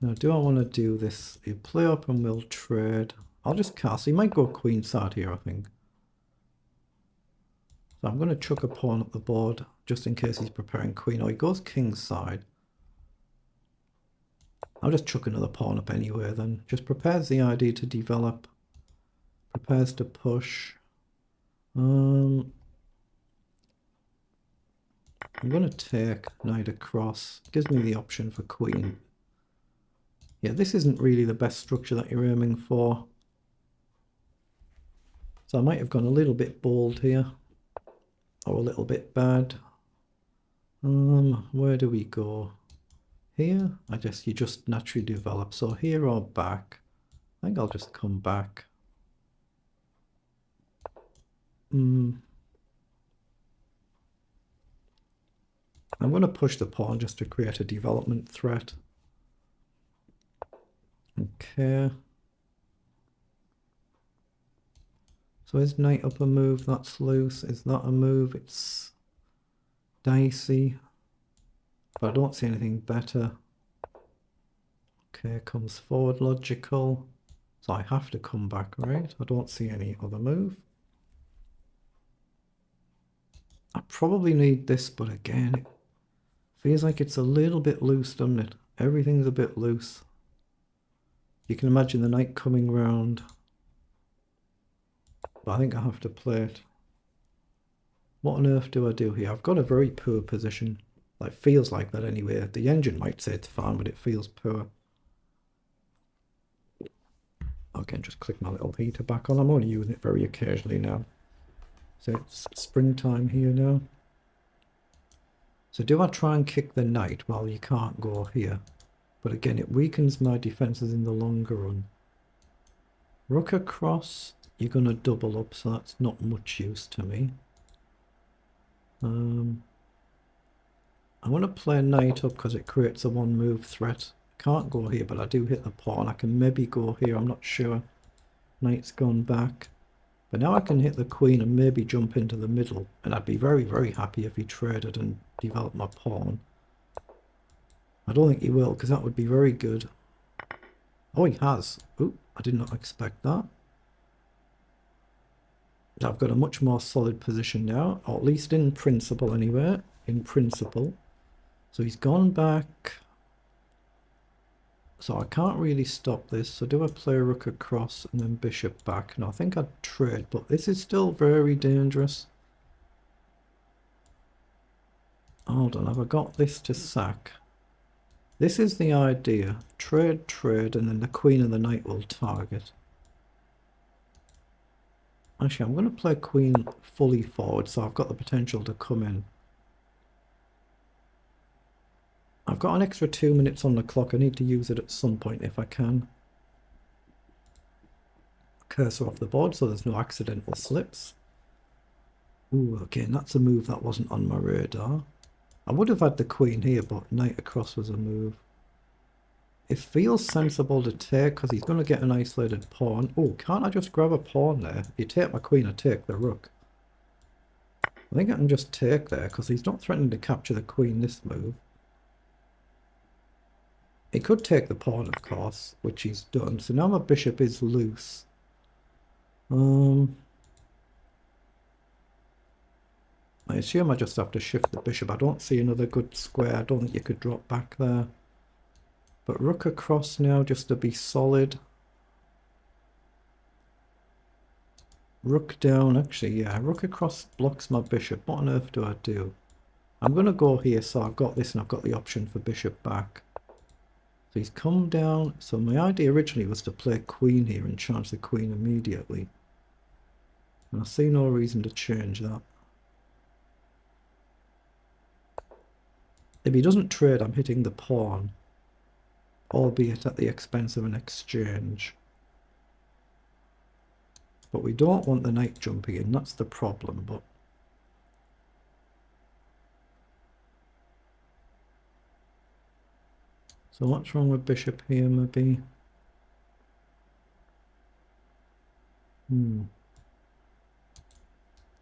Now, do I want to do this? You play up and we'll trade. I'll just cast. He might go queen side here, I think. So I'm going to chuck a pawn up the board just in case he's preparing queen. Oh, he goes king side. I'll just chuck another pawn up anyway then. Just prepares the idea to develop. Prepares to push. I'm going to take knight across. Gives me the option for queen. Yeah, this isn't really the best structure that you're aiming for. So I might have gone a little bit bold here. Or a little bit bad. Where do we go? Here? I guess you just naturally develop. So here or back? I think I'll just come back. I'm going to push the pawn just to create a development threat. Okay. So is knight up a move? That's loose. Is that a move? It's dicey. but I don't see anything better. Okay, comes forward logical. So I have to come back, right? I don't see any other move. I probably need this, but again, it feels like it's a little bit loose, doesn't it? Everything's a bit loose. You can imagine the knight coming round. But I think I have to play it. What on earth do I do here? I've got a very poor position. Like, feels like that anyway. The engine might say it's fine, but it feels poor. Again, just click my little heater back on. I'm only using it very occasionally now. So it's springtime here now. So do I try and kick the knight? Well, you can't go here. But again, it weakens my defences in the longer run. Rook across, you're going to double up, so that's not much use to me. I want to play knight up because it creates a one move threat. Can't go here, but I do hit the pawn. I can maybe go here, I'm not sure. Knight's gone back. But now I can hit the queen and maybe jump into the middle. And I'd be very, very happy if he traded and developed my pawn. I don't think he will, because that would be very good. Oh, he has. Ooh, I did not expect that. I've got a much more solid position now, or at least in principle anyway. In principle. So he's gone back. So I can't really stop this. So do I play rook across and then bishop back? No, I think I'd trade, but this is still very dangerous. Hold on, have I got this to sack? This is the idea. Trade, trade, and then the queen and the knight will target. Actually, I'm going to play queen fully forward, so I've got the potential to come in. I've got an extra 2 minutes on the clock. I need to use it at some point if I can. Cursor off the board so there's no accidental slips. Ooh, again, that's a move that wasn't on my radar. I would have had the queen here, but knight across was a move. It feels sensible to take because he's going to get an isolated pawn. Oh, can't I just grab a pawn there? If you take my queen, I take the rook. I think I can just take there because he's not threatening to capture the queen this move. He could take the pawn, of course, which he's done. So now my bishop is loose. I assume I just have to shift the bishop. I don't see another good square. I don't think you could drop back there. But rook across now just to be solid. Rook down. Actually, yeah, rook across blocks my bishop. What on earth do I do? I'm going to go here, so I've got this and I've got the option for bishop back. So he's come down. So my idea originally was to play queen here and charge the queen immediately. And I see no reason to change that. If he doesn't trade, I'm hitting the pawn, albeit at the expense of an exchange. But we don't want the knight jumping in, that's the problem. But so what's wrong with bishop here, maybe?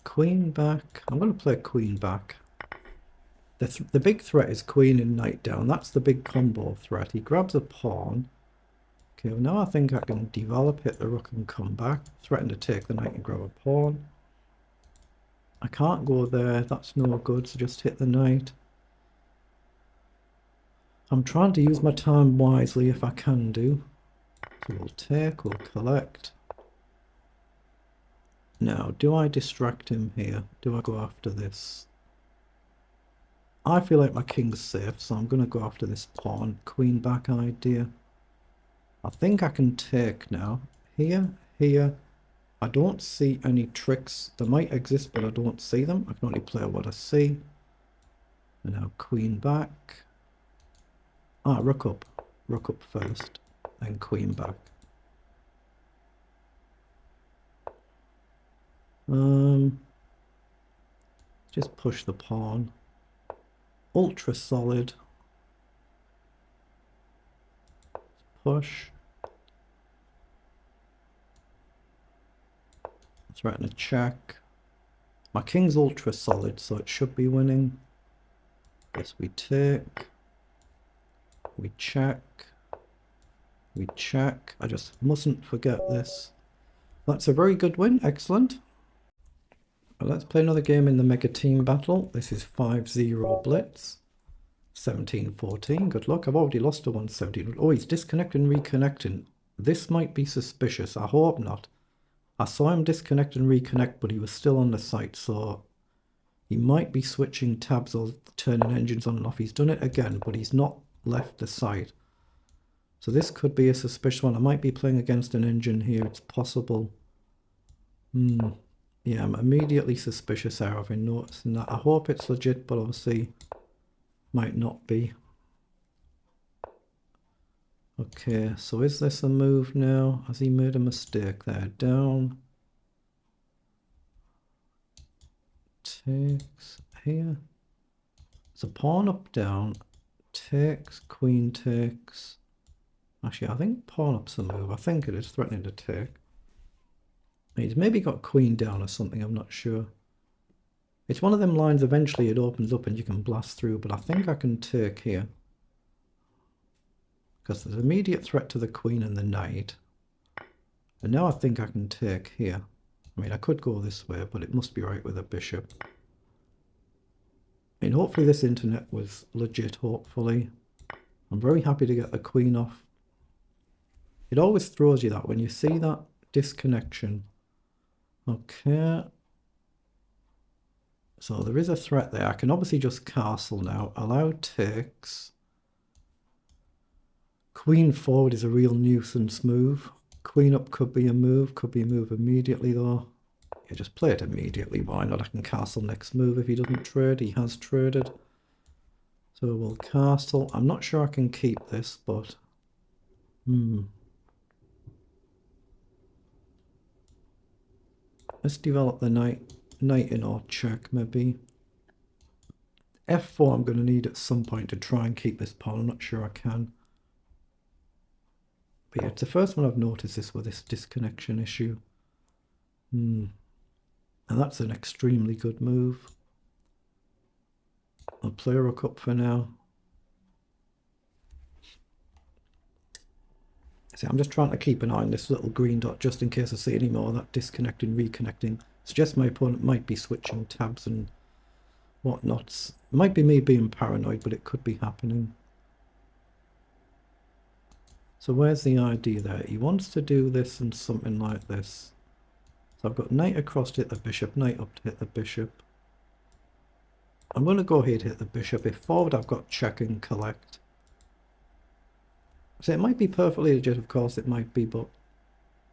Queen back. I'm going to play queen back. The big threat is queen and knight down. That's the big combo threat. He grabs a pawn. Okay, well now I think I can develop, hit the rook and come back. Threaten to take the knight and grab a pawn. I can't go there. That's no good, so just hit the knight. I'm trying to use my time wisely if I can do. So we'll take, we'll collect. Now, do I distract him here? Do I go after this? I feel like my king's safe, so I'm going to go after this pawn. Queen back idea. I think I can take now. Here, here. I don't see any tricks. They might exist, but I don't see them. I can only play what I see. And now queen back. Ah, rook up. Rook up first. Then queen back. Just push the pawn. Ultra solid. Push. Threaten a check. My king's ultra solid, so it should be winning. Yes, we take. We check. We check. I just mustn't forget this. That's a very good win. Excellent. Well, let's play another game in the Mega Team Battle. This is 5-0 Blitz. 17-14. Good luck. I've already lost to 117. Oh, he's disconnecting and reconnecting. This might be suspicious. I hope not. I saw him disconnect and reconnect, but he was still on the site, so he might be switching tabs or turning engines on and off. He's done it again, but he's not left the site. So this could be a suspicious one. I might be playing against an engine here. It's possible. Yeah, I'm immediately suspicious there. I've been noticing that. I hope it's legit, but obviously might not be. Okay, so is this a move now? Has he made a mistake there? Down. Takes here. So pawn up, down. Takes, queen takes. Actually, I think pawn up's a move. I think it is threatening to take. He's maybe got queen down or something, I'm not sure. It's one of them lines, eventually it opens up and you can blast through, but I think I can take here. Because there's immediate threat to the queen and the knight. And now I think I can take here. I mean, I could go this way, but it must be right with a bishop. I mean, hopefully this internet was legit, hopefully. I'm very happy to get the queen off. It always throws you that when you see that disconnection. Okay. So there is a threat there. I can obviously just castle now. Allow takes. Queen forward is a real nuisance move. Queen up could be a move immediately though. Yeah, just play it immediately. Why not? I can castle next move if he doesn't trade. He has traded. So we'll castle. I'm not sure I can keep this, but... Let's develop the knight in or check, maybe. F4 I'm going to need at some point to try and keep this pawn. I'm not sure I can. But yeah, it's the first one I've noticed this with this disconnection issue. And that's an extremely good move. I'll play rook up for now. See, I'm just trying to keep an eye on this little green dot just in case I see any more of that disconnecting, reconnecting. Suggests my opponent might be switching tabs and whatnots. It might be me being paranoid, but it could be happening. So where's the idea there? He wants to do this and something like this. So I've got knight across to hit the bishop, knight up to hit the bishop. I'm going to go ahead and hit the bishop. If forward I've got check and collect. So it might be perfectly legit, of course it might be, but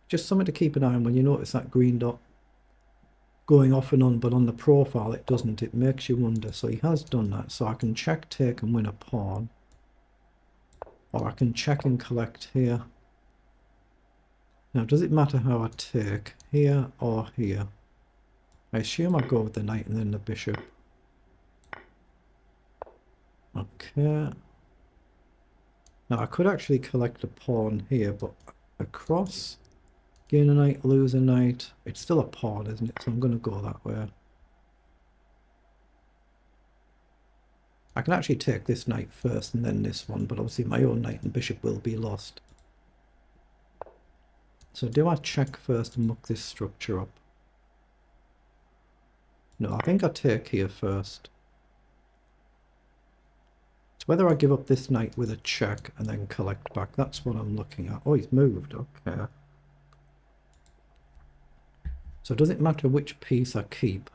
just something to keep an eye on when you notice that green dot going off and on, but on the profile it doesn't. It makes you wonder. So he has done that. So I can check, take and win a pawn. Or I can check and collect here. Now does it matter how I take? Here or here? I assume I go with the knight and then the bishop. Okay. Now I could actually collect a pawn here, but across, gain a knight, lose a knight. It's still a pawn, isn't it? So I'm going to go that way. I can actually take this knight first and then this one, but obviously my own knight and bishop will be lost. So do I check first and muck this structure up? No, I think I take here first. It's whether I give up this knight with a check and then collect back. That's what I'm looking at. Oh, he's moved. Okay. So does it matter which piece I keep?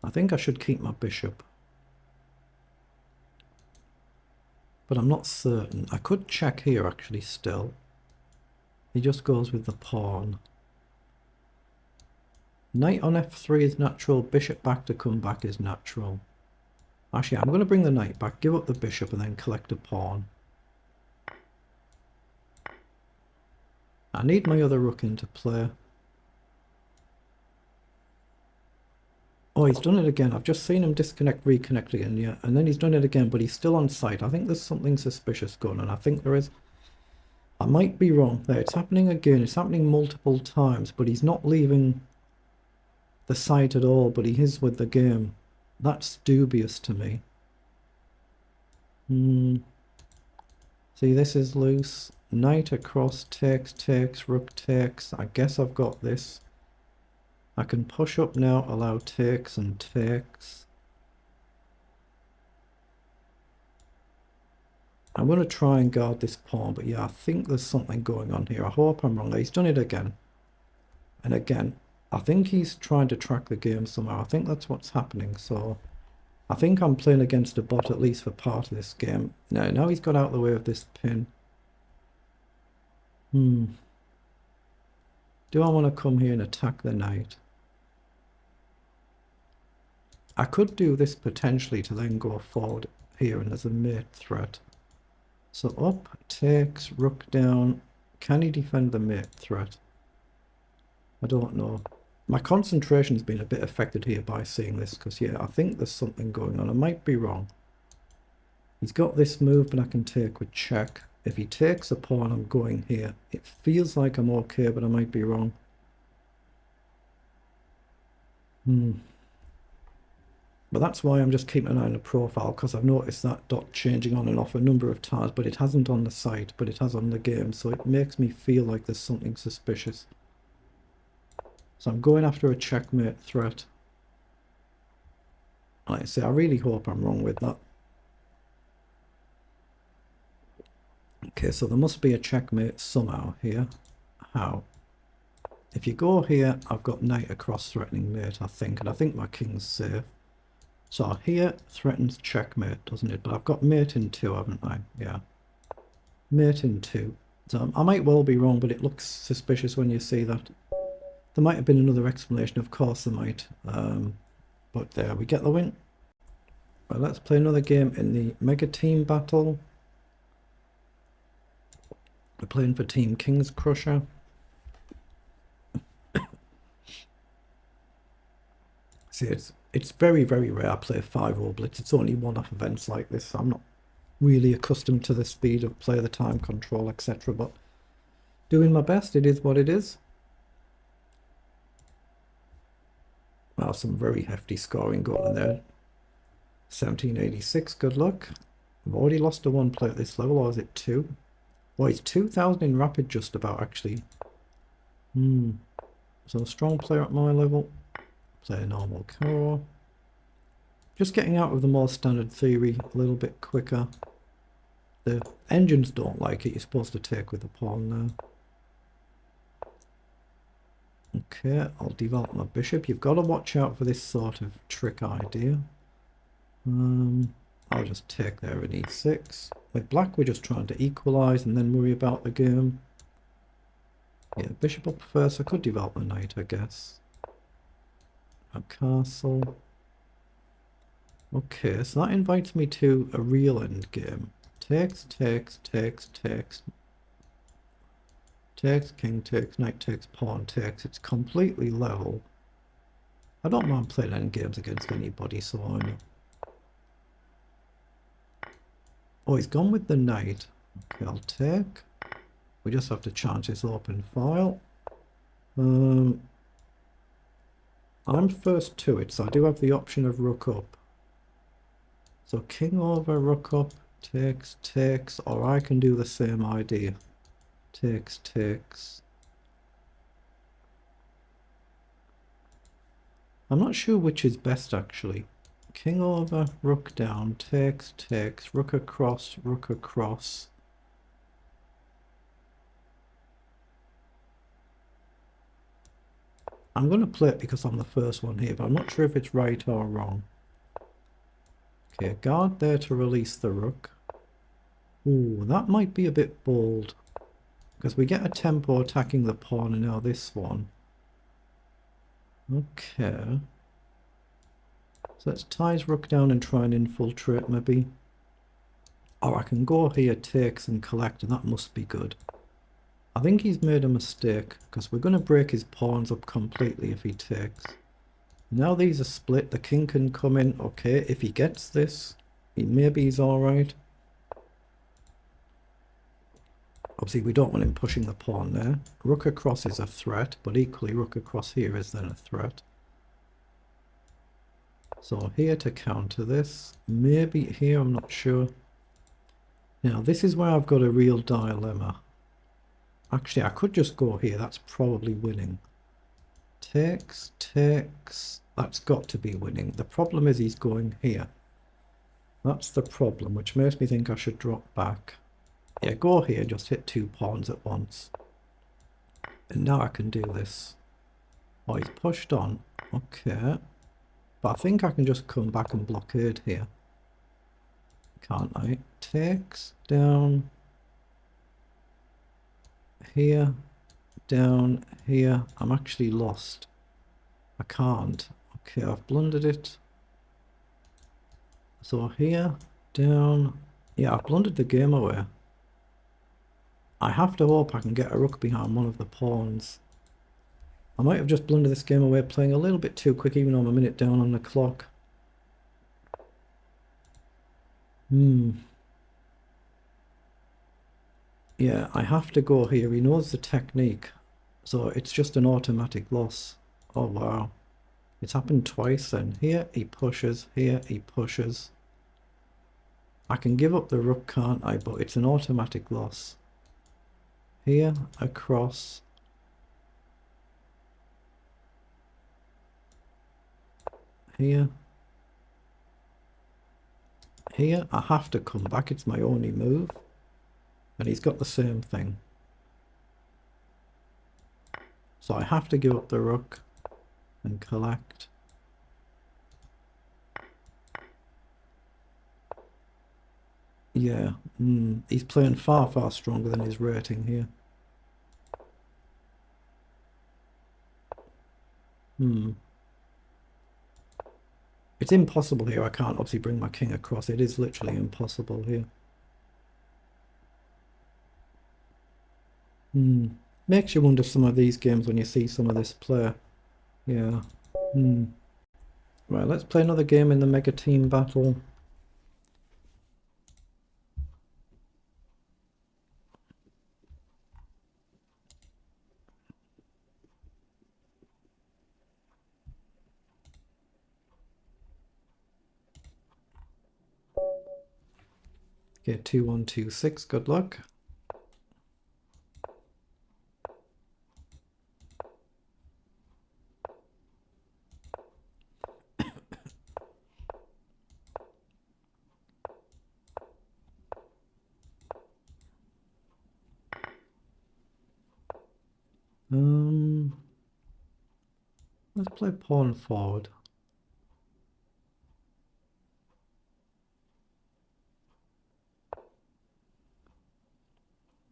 I think I should keep my bishop. But I'm not certain. I could check here actually still. He just goes with the pawn. Knight on f3 is natural. Bishop back to come back is natural. Actually, I'm going to bring the knight back, give up the bishop, and then collect a pawn. I need my other rook into play. Oh, he's done it again. I've just seen him disconnect, reconnect again, yeah. And then he's done it again, but he's still on site. I think there's something suspicious going on. I think there is. I might be wrong there. It's happening again. It's happening multiple times, but he's not leaving the site at all, but he is with the game. That's dubious to me. See, this is loose. Knight across, takes, takes, rook takes. I guess I've got this. I can push up now, allow takes and takes. I'm going to try and guard this pawn, but yeah, I think there's something going on here. I hope I'm wrong. He's done it again. And again, I think he's trying to track the game somehow. I think that's what's happening. So I think I'm playing against a bot, at least for part of this game. Now he's got out of the way of this pin. Do I want to come here and attack the knight? I could do this potentially to then go forward here, and there's a mate threat. So up, takes, rook down. Can he defend the mate threat? I don't know. My concentration's been a bit affected here by seeing this, because yeah, I think there's something going on. I might be wrong. He's got this move, but I can take with check. If he takes a pawn, I'm going here. It feels like I'm okay, but I might be wrong. But that's why I'm just keeping an eye on the profile, because I've noticed that dot changing on and off a number of times, but it hasn't on the site, but it has on the game, so it makes me feel like there's something suspicious. So I'm going after a checkmate threat. Like I say, I really hope I'm wrong with that. Okay, so there must be a checkmate somehow here. How? If you go here, I've got knight across threatening mate, I think, and I think my king's safe. So here threatens checkmate, doesn't it? But I've got mate in 2, haven't I? Yeah. Mate in 2. So I might well be wrong, but it looks suspicious when you see that. There might have been another explanation, of course there might. But there, we get the win. Well, let's play another game in the Mega Team Battle. We're playing for Team Kingscrusher. See, it's very, very rare I play 5-0 blitz. It's only one-off events like this. So I'm not really accustomed to the speed of play, the time control, etc. But doing my best, it is what it is. Wow, some very hefty scoring going on there. 1786, good luck. I've already lost a 1 play at this level, or is it 2? Well, it's 2000 in rapid just about, actually. So a strong player at my level. Play a normal core. Just getting out of the more standard theory a little bit quicker. The engines don't like it. You're supposed to take with the pawn now. Okay, I'll develop my bishop. You've got to watch out for this sort of trick idea. I'll just take there in e6. With black, we're just trying to equalize and then worry about the game. Yeah, bishop up first. I could develop the knight, I guess. A castle. Okay, so that invites me to a real end game. Takes, takes, takes, takes. Takes, king takes, knight takes, pawn takes. It's completely level. I don't mind playing end games against anybody, so I know. Oh, he's gone with the knight. Okay, I'll take. We just have to change this open file. I'm first to it, so I do have the option of rook up. So king over, rook up, takes, takes, or I can do the same idea. Takes, takes. I'm not sure which is best, actually. King over, rook down, takes, takes, rook across, rook across. I'm going to play it because I'm the first one here, but I'm not sure if it's right or wrong. Okay, guard there to release the rook. Ooh, that might be a bit bold. Because we get a tempo attacking the pawn and now this one. Okay. So let's tie his rook down and try and infiltrate maybe. Or I can go here, takes and collect, and that must be good. I think he's made a mistake, because we're going to break his pawns up completely if he takes. Now these are split, the king can come in. Okay, if he gets this, maybe he's alright. Obviously we don't want him pushing the pawn there. Rook across is a threat, but equally rook across here is then a threat. So here to counter this, maybe here, I'm not sure. Now this is where I've got a real dilemma. Actually, I could just go here. That's probably winning. Takes, takes. That's got to be winning. The problem is he's going here. That's the problem, which makes me think I should drop back. Yeah, go here, just hit 2 pawns at once. And now I can do this. Oh, he's pushed on. Okay. But I think I can just come back and blockade here. Can't I? Takes, down, here, down, here. I'm actually lost. I can't. Okay, I've blundered it. So here, down. Yeah, I've blundered the game away. I have to hope I can get a rook behind one of the pawns. I might have just blundered this game away playing a little bit too quick, even though I'm a minute down on the clock. Yeah, I have to go here. He knows the technique. So it's just an automatic loss. Oh, wow. It's happened twice then. Here he pushes, here he pushes. I can give up the rook, can't I? But it's an automatic loss. Here, across. Here. Here, I have to come back. It's my only move. And he's got the same thing. So I have to give up the rook and collect. Yeah, he's playing far, far stronger than his rating here. It's impossible here. I can't obviously bring my king across. It is literally impossible here. Makes you wonder some of these games when you see some of this play. Yeah. Right, let's play another game in the mega team battle. Okay, 2126, good luck. Let's play pawn forward.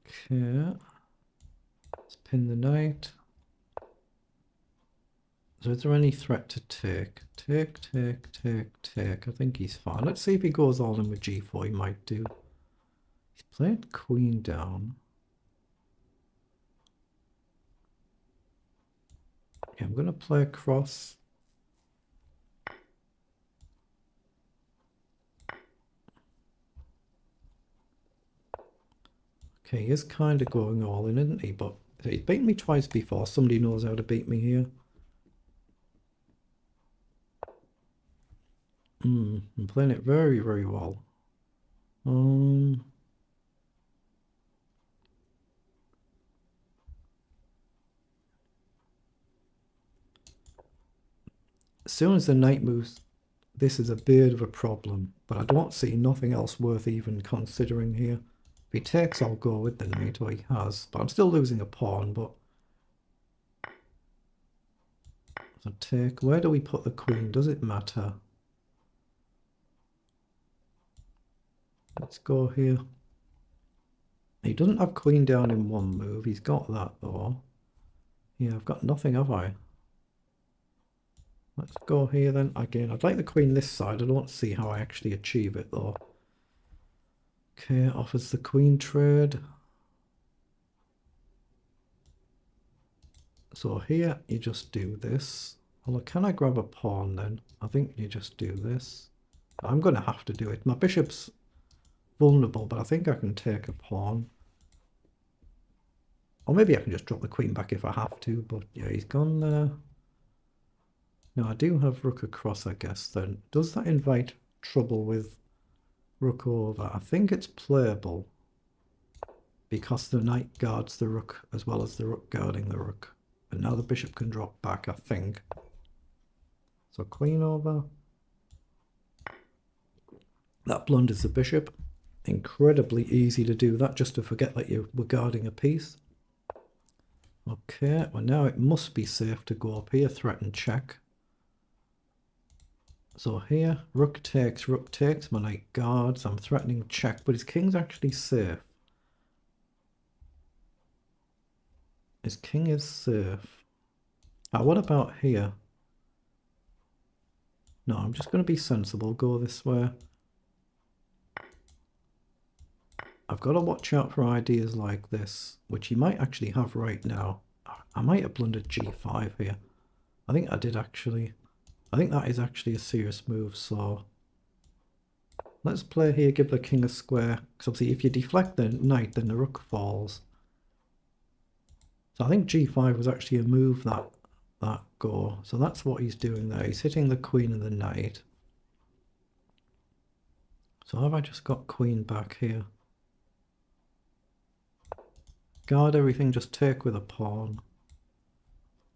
Okay. Let's pin the knight. So is there any threat to take? Take, take, take, take. I think he's fine. Let's see if he goes all in with g4. He might do. He's played queen down. Okay, I'm going to play across. Okay, he is kind of going all in, isn't he? But he's beaten me twice before. Somebody knows how to beat me here. I'm playing it very, very well. As soon as the knight moves, this is a bit of a problem. But I don't see nothing else worth even considering here. If he takes, I'll go with the knight, or he has. But I'm still losing a pawn, but... So take. Where do we put the queen? Does it matter? Let's go here. He doesn't have queen down in one move. He's got that, though. Yeah, I've got nothing, have I? Let's go here, then. Again, I'd like the queen this side. I don't see how I actually achieve it, though. Okay, offers the queen trade. So here, you just do this. Well, can I grab a pawn, then? I think you just do this. I'm going to have to do it. My bishop's vulnerable, but I think I can take a pawn. Or maybe I can just drop the queen back if I have to, but yeah, he's gone there. Now, I do have rook across, I guess, then. Does that invite trouble with rook over. I think it's playable because the knight guards the rook as well as the rook guarding the rook. But now the bishop can drop back, I think. So queen over. That blunders the bishop. Incredibly easy to do that, just to forget that you were guarding a piece. Okay, well now it must be safe to go up here, threaten check. So here, rook takes, my knight guards. I'm threatening check, but his king's actually safe. His king is safe. What about here? No, I'm just going to be sensible, go this way. I've got to watch out for ideas like this, which he might actually have right now. I might have blundered g5 here. I think I did actually. I think that is actually a serious move, so let's play here, give the king a square, because obviously if you deflect the knight, then the rook falls. So I think g5 was actually a move that go. So that's what he's doing there. He's hitting the queen and the knight. So have I just got queen back here? Guard everything, just take with a pawn.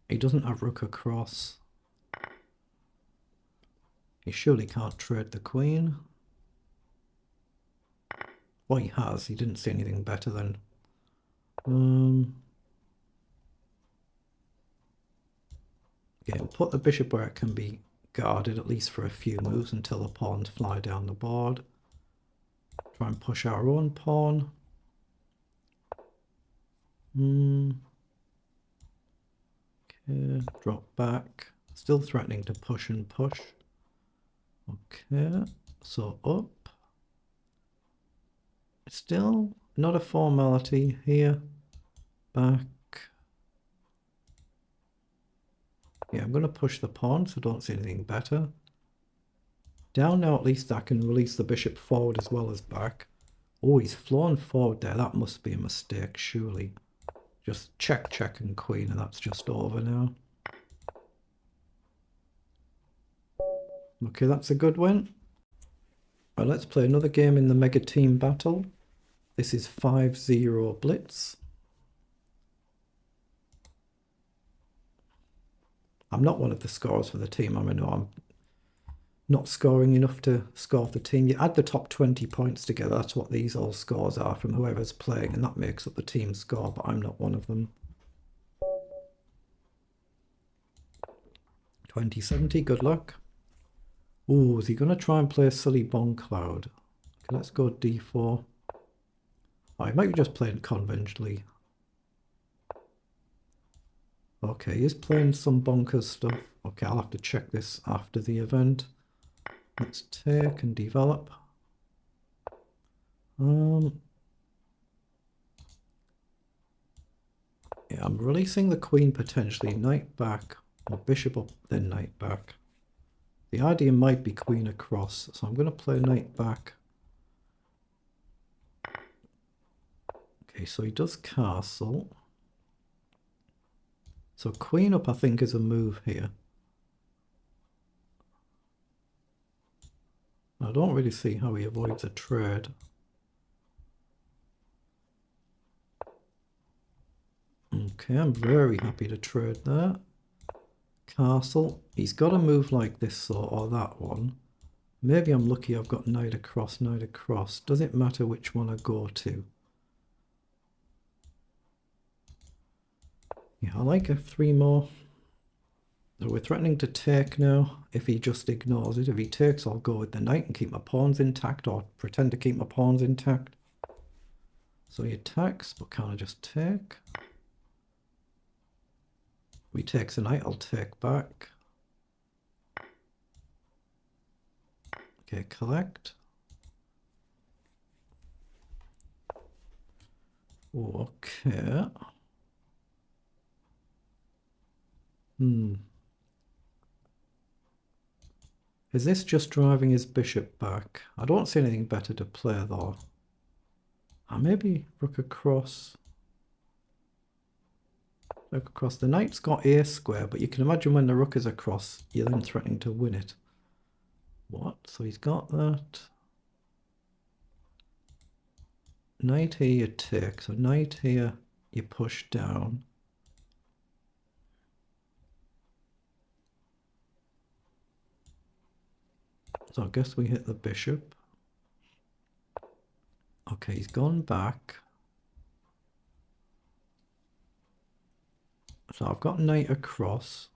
He doesn't have rook across. He surely can't trade the queen. Well, he has. He didn't see anything better than... Yeah, put the bishop where it can be guarded, at least for a few moves, until the pawns fly down the board. Try and push our own pawn. Okay, drop back. Still threatening to push and push. Okay, so up. Still not a formality here. Back. Yeah, I'm going to push the pawn, so don't see anything better. Down now, at least I can release the bishop forward as well as back. Oh, he's flown forward there. That must be a mistake, surely. Just check, check, and queen, and that's just over now. Okay, that's a good win. Right, let's play another game in the Mega Team Battle. This is 5-0 Blitz. I'm not one of the scorers for the team. I know I'm not scoring enough to score for the team. You add the top 20 points together. That's what these all scores are from whoever's playing, and that makes up the team score, but I'm not one of them. 2070, good luck. Ooh, is he going to try and play a silly bomb cloud? Okay, let's go d4. Oh, he might be just playing conventionally. Okay, he's playing some bonkers stuff. Okay, I'll have to check this after the event. Let's take and develop. Yeah, I'm releasing the queen potentially. Knight back, or bishop up, then knight back. The idea might be queen across, so I'm going to play knight back. Okay, so he does castle. So queen up, I think, is a move here. I don't really see how he avoids a trade. Okay, I'm very happy to trade there. Castle. He's got a move like this or that one. Maybe I'm lucky I've got knight across, knight across. Does it matter which one I go to? Yeah, I like f3 more. So we're threatening to take now. If he just ignores it, if he takes, I'll go with the knight and keep my pawns intact, or pretend to keep my pawns intact. So he attacks, but can I just take? If he takes a knight, I'll take back. Okay, collect. Okay. Is this just driving his bishop back? I don't see anything better to play though. Maybe rook across. Rook across. The knight's got a square, but you can imagine when the rook is across, you're then threatening to win it. What? So he's got that. Knight here you take, so knight here you push down. So I guess we hit the bishop. Okay, he's gone back. So I've got knight across.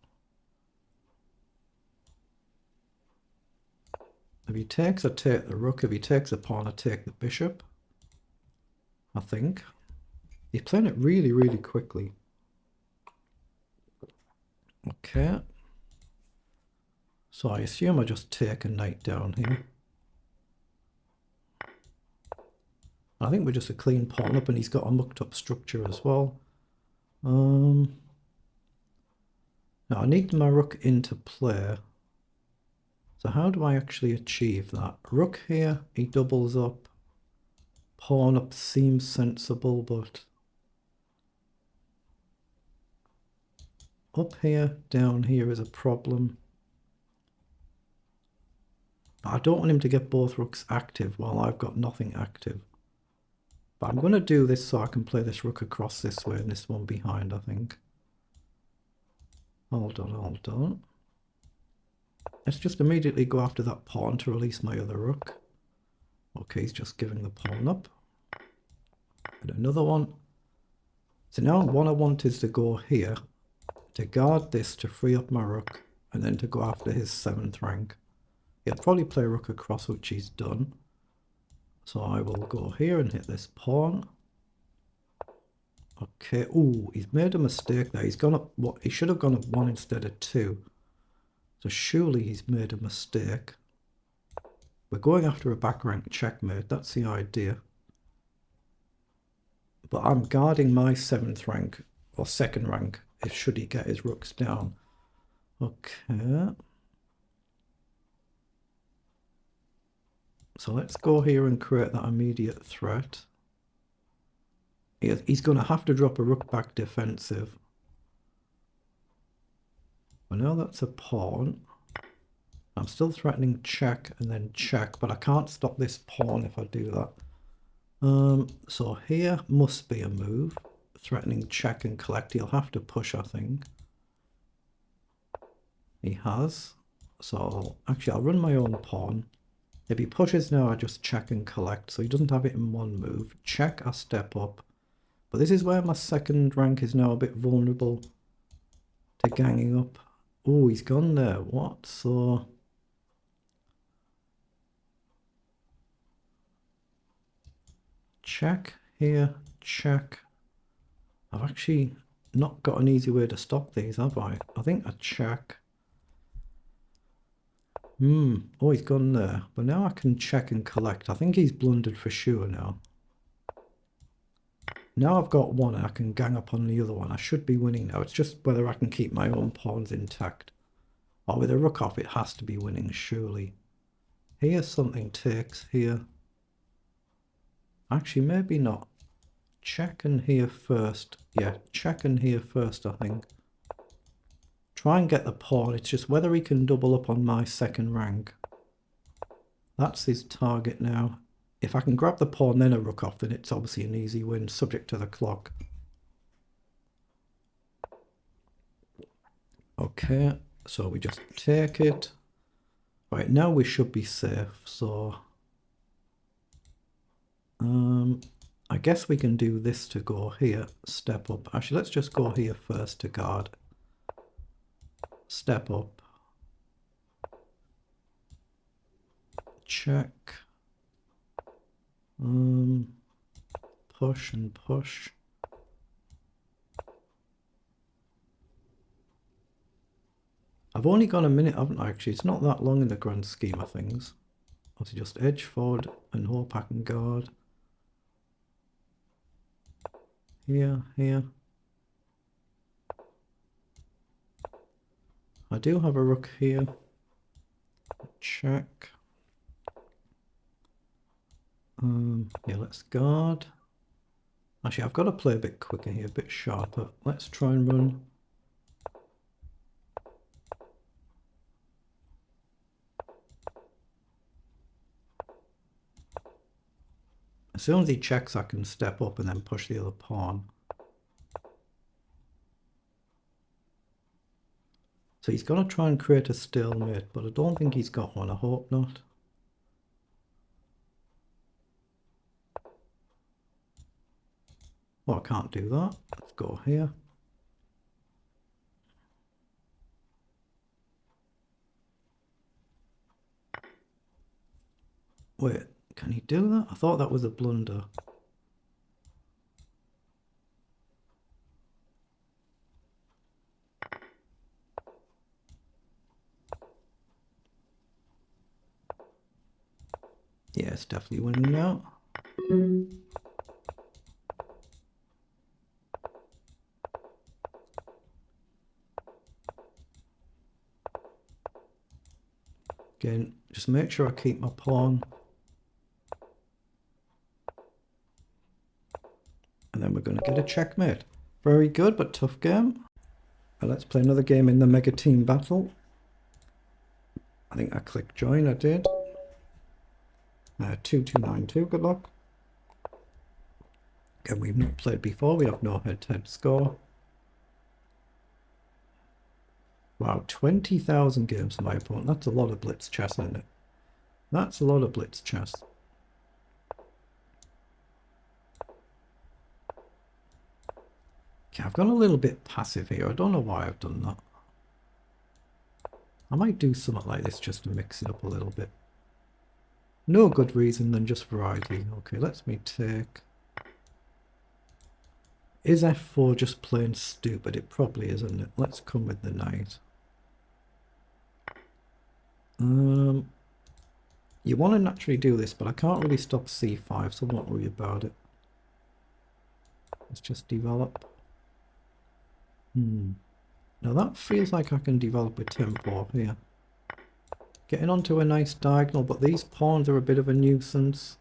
If he takes, I take the rook. If he takes a pawn, I take the bishop. I think. He's playing it really, really quickly. Okay. So I assume I just take a knight down here. I think we're just a clean pawn up, and he's got a mucked up structure as well. Now I need my rook into play. So how do I actually achieve that? Rook here, he doubles up. Pawn up seems sensible, but up here, down here is a problem. But I don't want him to get both rooks active while I've got nothing active. But I'm going to do this so I can play this rook across this way and this one behind, I think. Hold on, hold on. Let's just immediately go after that pawn to release my other rook. Okay, he's just giving the pawn up. And another one. So now what I want is to go here, to guard this, to free up my rook, and then to go after his 7th rank. He'll probably play rook across, which he's done. So I will go here and hit this pawn. Okay, ooh, he's made a mistake there. He's gone up, what, he should have gone up 1 instead of 2. So surely he's made a mistake. We're going after a back rank checkmate, that's the idea. But I'm guarding my 7th rank, or 2nd rank, if should he get his rooks down. Okay. So let's go here and create that immediate threat. He's going to have to drop a rook back defensive. I know that's a pawn. I'm still threatening check and then check, but I can't stop this pawn if I do that. So here must be a move. Threatening check and collect. He'll have to push, I think. He has. So actually I'll run my own pawn. If he pushes now, I just check and collect. So he doesn't have it in one move. Check, I step up. But this is where my 2nd rank is now a bit vulnerable to ganging up. Oh, he's gone there. What? So check here, check. I've actually not got an easy way to stop these, have I? I think I check. Oh, he's gone there. But now I can check and collect. I think he's blundered for sure now. Now I've got one and I can gang up on the other one. I should be winning now. It's just whether I can keep my own pawns intact. Or with a rook off, it has to be winning, surely. Here something takes here. Actually, maybe not. Check and here first. Yeah, check and here first, I think. Try and get the pawn. It's just whether he can double up on my 2nd rank. That's his target now. If I can grab the pawn then a rook off, then it's obviously an easy win, subject to the clock. Okay, so we just take it. Right, now we should be safe, so... I guess we can do this to go here, step up. Actually, let's just go here first to guard. Step up. Check. Push and push. I've only gone a minute, haven't I? Actually, it's not that long in the grand scheme of things. I'll just edge forward and hope I can guard. Here, here. I do have a rook here. Check. Yeah, let's guard. Actually, I've got to play a bit quicker here, a bit sharper. Let's try and run. As soon as he checks, I can step up and then push the other pawn. So he's going to try and create a stalemate, but I don't think he's got one. I hope not. Oh, I can't do that. Let's go here. Wait, can he do that? I thought that was a blunder. Yeah, it's definitely winning now. Again, just make sure I keep my pawn. And then we're going to get a checkmate. Very good, but tough game. Well, let's play another game in the Mega Team Battle. I think I clicked join, I did. 2292, good luck. Again, we've not played before, we have no head-to-head score. Wow, 20,000 games for my opponent. That's a lot of blitz chess, isn't it? That's a lot of blitz chess. Okay, I've gone a little bit passive here. I don't know why I've done that. I might do something like this just to mix it up a little bit. No good reason than just variety. Okay, let me take... Is f4 just plain stupid? It probably is, isn't it? Let's come with the knight. You want to naturally do this, but I can't really stop c5, so I won't worry about it. Let's just develop. Now that feels like I can develop a tempo here. Getting onto a nice diagonal, but these pawns are a bit of a nuisance.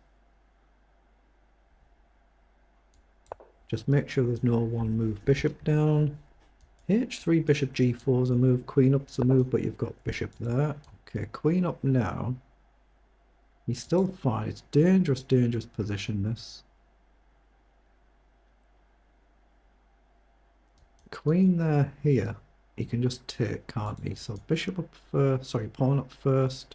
Just make sure there's no one move. Bishop down. h3, bishop g4 is a move. Queen up's a move, but you've got bishop there. Okay, queen up now. He's still fine. It's dangerous, dangerous position, this. Queen there, here. He can just take, can't he? So bishop up first. Sorry, pawn up first.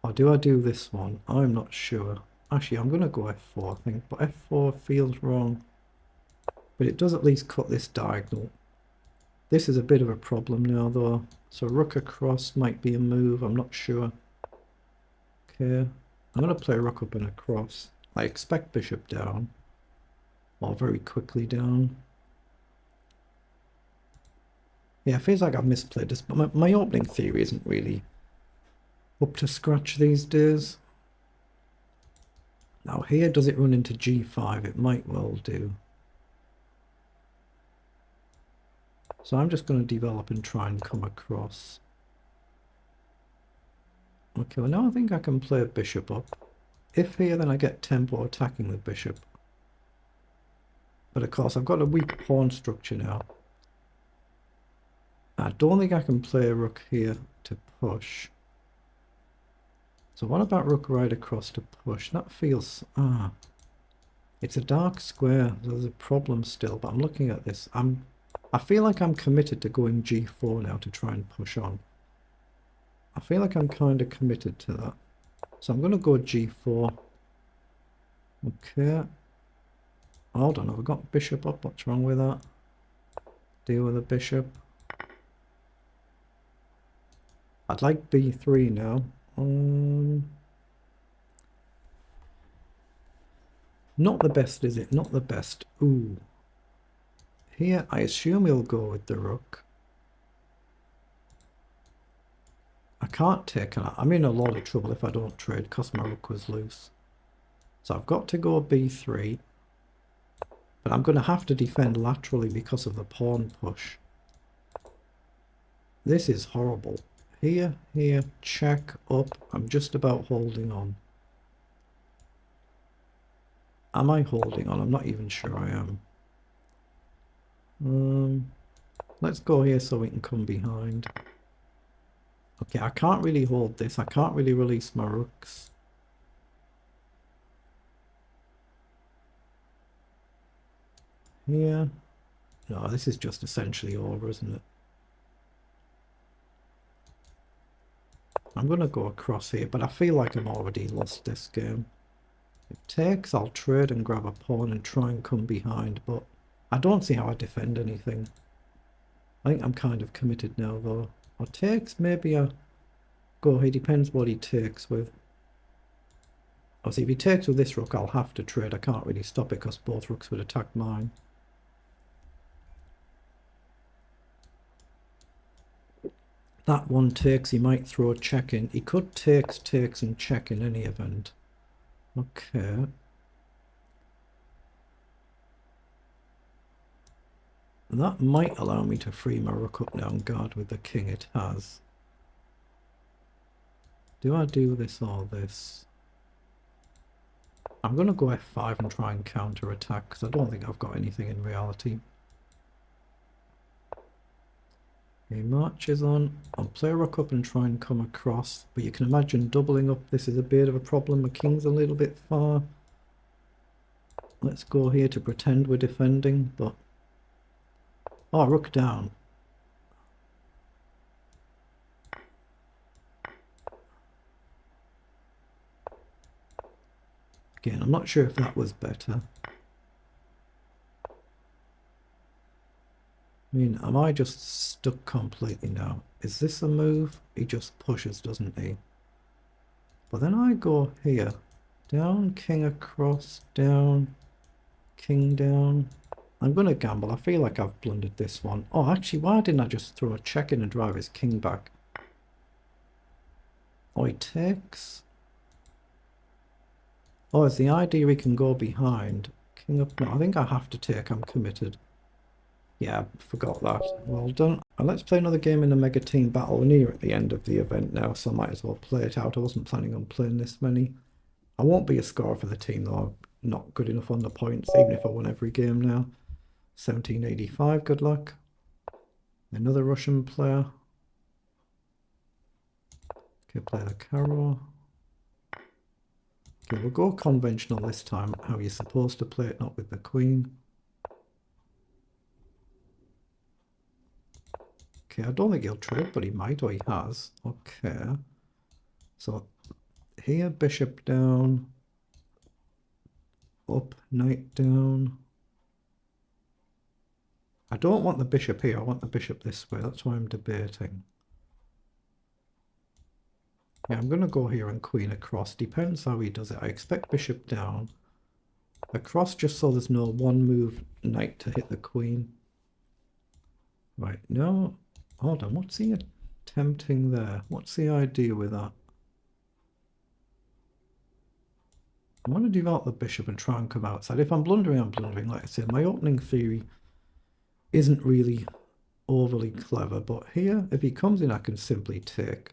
Or do I do this one? I'm not sure. Actually, I'm going to go f4, I think. But f4 feels wrong. But it does at least cut this diagonal. This is a bit of a problem now, though. So rook across might be a move. I'm not sure. Okay. I'm going to play rook up and across. I expect bishop down. Or very quickly down. Yeah, it feels like I've misplayed this, but my opening theory isn't really up to scratch these days. Now here, does it run into g5? It might well do. So I'm just going to develop and try and come across. Okay, well now I think I can play a bishop up. If here, then I get tempo attacking the bishop. But of course, I've got a weak pawn structure now. I don't think I can play a rook here to push. So what about rook right across to push? That feels... it's a dark square. There's a problem still, but I'm looking at this. I feel like I'm committed to going g4 now to try and push on. I feel like I'm kind of committed to that. So I'm going to go g4. Okay. Hold on, have I got bishop up? What's wrong with that? Deal with the bishop. I'd like b3 now. Not the best, is it? Not the best. Ooh. Here, I assume he'll go with the rook. I can't take an... I'm in a lot of trouble if I don't trade because my rook was loose. So I've got to go b3. But I'm going to have to defend laterally because of the pawn push. This is horrible. Here, here, check, up. I'm just about holding on. Am I holding on? I'm not even sure I am. Let's go here so we can come behind. Okay, I can't really hold this. I can't really release my rooks. here. No, this is just essentially over, isn't it? I'm going to go across here, but I feel like I've already lost this game. If takes, I'll trade and grab a pawn and try and come behind, but I don't see how I defend anything. I think I'm kind of committed now, though. Or takes, maybe I go here. Depends what he takes with. Obviously, if he takes with this rook, I'll have to trade. I can't really stop it because both rooks would attack mine. That one takes, he might throw a check in. He could takes and check in any event. Okay. That might allow me to free my rook up now and guard with the king it has. Do I do this or this? I'm going to go f5 and try and counter attack because I don't think I've got anything in reality. He marches on. I'll play rook up and try and come across, but you can imagine doubling up. This is a bit of a problem. The king's a little bit far. Let's go here to pretend we're defending, but... Oh, rook down. Again, I'm not sure if that was better. I mean, am I just stuck completely now? Is this a move? He just pushes, doesn't he? But then I go here. Down, king across, down, king down. I'm going to gamble. I feel like I've blundered this one. Oh, actually, why didn't I just throw a check in and drive his king back? Oh, he takes. Oh, is the idea we can go behind? King up? No, I think I have to take. I'm committed. Yeah, forgot that. Well done. And let's play another game in the Mega Team Battle. We're near at the end of the event now, so I might as well play it out. I wasn't planning on playing this many. I won't be a scorer for the team, though. I'm not good enough on the points, even if I won every game now. 1785, good luck. Another Russian player. Okay, play the carro. Okay, we'll go conventional this time, how you're supposed to play it, not with the queen. Okay, I don't think he'll trade, but he might, or he has. Okay. So, here, bishop down. Up, knight down. I don't want the bishop here, I want the bishop this way. That's why I'm debating. Yeah, I'm going to go here and queen across. Depends how he does it. I expect bishop down. Across just so there's no one move knight to hit the queen. Right, no. Hold on, what's he attempting there? What's the idea with that? I want to develop the bishop and try and come outside. If I'm blundering, I'm blundering. Like I said, my opening theory isn't really overly clever. But here, if he comes in, I can simply take.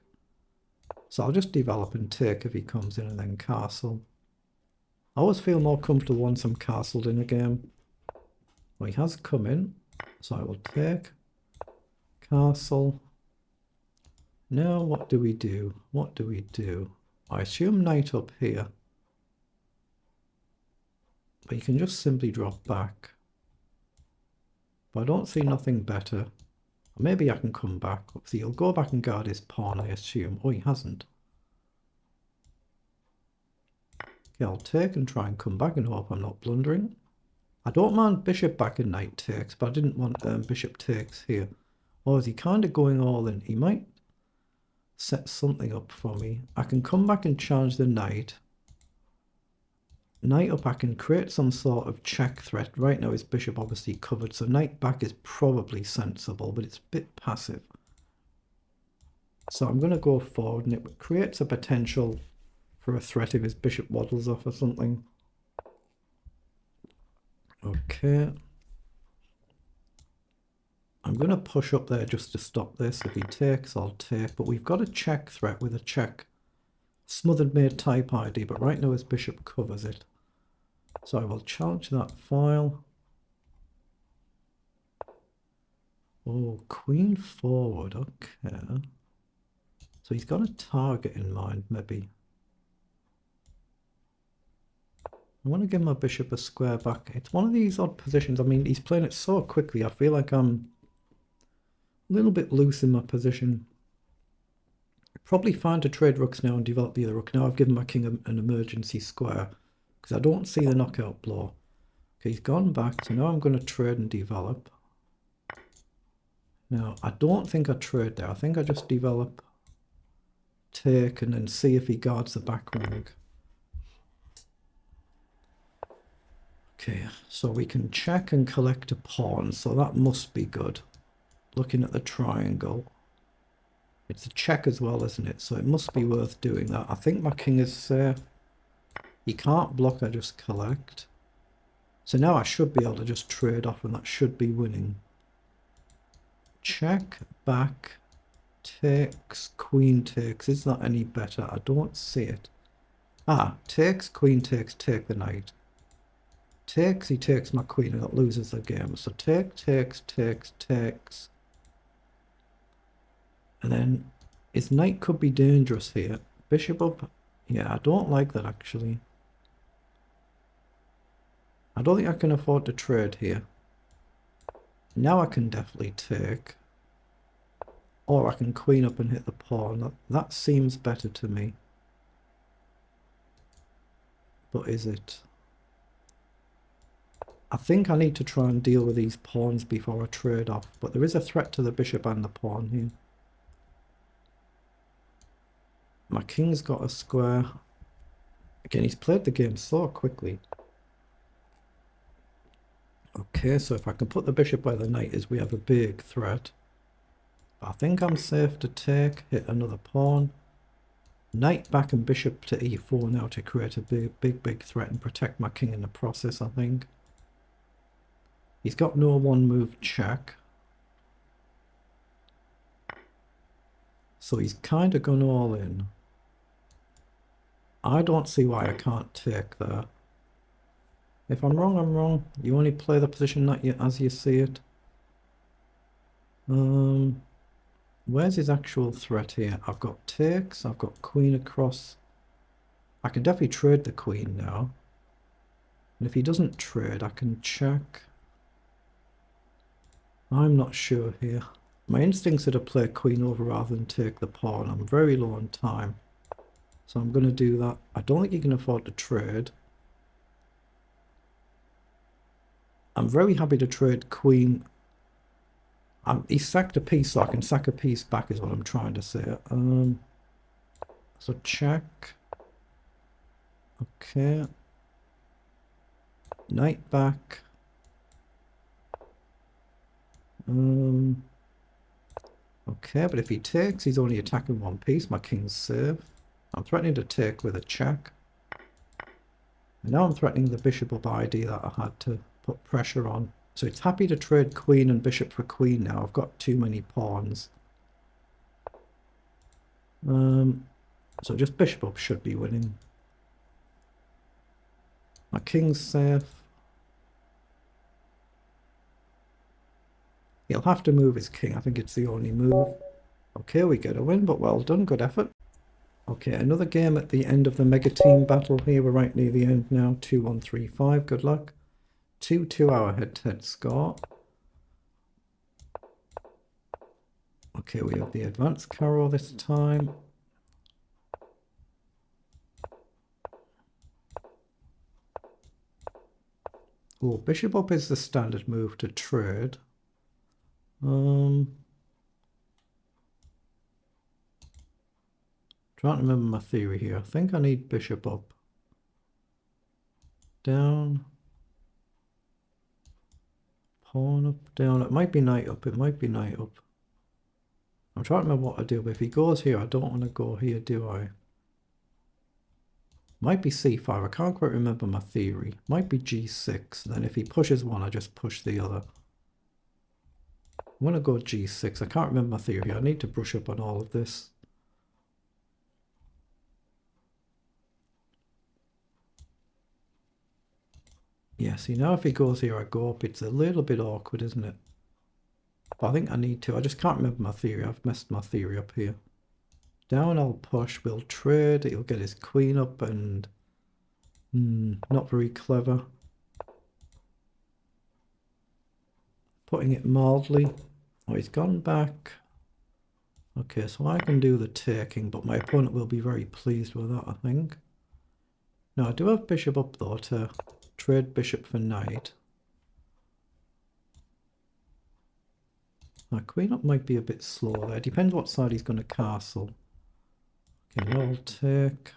So I'll just develop and take if he comes in and then castle. I always feel more comfortable once I'm castled in a game. Well, he has come in, so I will take. Castle. Now what do we do? What do we do? I assume knight up here. But you can just simply drop back. But I don't see nothing better. Maybe I can come back. See, he'll go back and guard his pawn, I assume. Oh, he hasn't. Okay, I'll take and try and come back and hope I'm not blundering. I don't mind bishop back and knight takes, but I didn't want bishop takes here. Or is he kind of going all in? He might set something up for me. I can come back and challenge the knight. Knight up, I can create some sort of check threat. Right now his bishop obviously covered, so knight back is probably sensible, but it's a bit passive. So I'm going to go forward, and it creates a potential for a threat if his bishop waddles off or something. Okay. I'm going to push up there just to stop this. If he takes, I'll take. But we've got a check threat with a check. Smothered mate type ID, but right now his bishop covers it. So I will challenge that file. Oh, queen forward, okay. So he's got a target in mind, maybe. I want to give my bishop a square back. It's one of these odd positions. I mean, he's playing it so quickly. I feel like I'm a little bit loose in my position. Probably fine to trade rooks now and develop the other rook. Now I've given my king an emergency square because I don't see the knockout blow. Okay, he's gone back, so now I'm going to trade and develop. Now, I don't think I trade there. I think I just develop, take, and then see if he guards the back rank. Okay, so we can check and collect a pawn, so that must be good. Looking at the triangle. It's a check as well, isn't it? So it must be worth doing that. I think my king is safe. He can't block, I just collect. So now I should be able to just trade off and that should be winning. Check, back, takes, queen takes. Is that any better? I don't see it. Ah, takes, queen takes, take the knight. Takes, he takes my queen and that loses the game. So take, takes, takes, takes. And then his knight could be dangerous here. Bishop up. Yeah, I don't like that actually. I don't think I can afford to trade here. Now I can definitely take. Or I can queen up and hit the pawn. That seems better to me. But is it? I think I need to try and deal with these pawns before I trade off. But there is a threat to the bishop and the pawn here. My king's got a square. Again, he's played the game so quickly. Okay, so if I can put the bishop where the knight is, we have a big threat. I think I'm safe to take, hit another pawn. Knight back and bishop to e4 now to create a big threat and protect my king in the process, I think. He's got no one move check. So he's kind of gone all in. I don't see why I can't take there. If I'm wrong, I'm wrong. You only play the position that as you see it. Where's his actual threat here? I've got takes, I've got queen across. I can definitely trade the queen now. And if he doesn't trade, I can check. I'm not sure here. My instincts are to play queen over rather than take the pawn. I'm very low on time. So I'm going to do that. I don't think he can afford to trade. I'm very happy to trade queen. He sacked a piece, so I can sack a piece back is what I'm trying to say. So check. Okay. Knight back. Okay, but if he takes, he's only attacking one piece. My king's safe. I'm threatening to take with a check. And now I'm threatening the bishop up ID that I had to put pressure on. So it's happy to trade queen and bishop for queen now. I've got too many pawns. So just bishop up should be winning. My king's safe. He'll have to move his king. I think it's the only move. Okay, we get a win, but well done. Good effort. Okay, another game at the end of the mega team battle here. We're right near the end now. 2-1-3-5. Good luck. 2-2-hour head-to-head score. Okay, we have the advanced carrow this time. Oh, bishop up is the standard move to trade. Trying to remember my theory here. I think I need bishop up. Down. Pawn up, down. It might be knight up. It might be knight up. I'm trying to remember what I do, but if he goes here, I don't want to go here, do I? Might be c5. I can't quite remember my theory. Might be g6. Then if he pushes one, I just push the other. I'm going to go g6. I can't remember my theory. I need to brush up on all of this. Yeah, see, now if he goes here, I go up. It's a little bit awkward, isn't it? But I think I need to. I just can't remember my theory. I've messed my theory up here. Down, I'll push. We'll trade. He'll get his queen up and Not very clever. Putting it mildly. Oh, he's gone back. Okay, so I can do the taking, but my opponent will be very pleased with that, I think. Now, I do have bishop up, though, to trade bishop for knight. Now, queen up might be a bit slow there. Depends what side he's going to castle. Okay, now I'll take.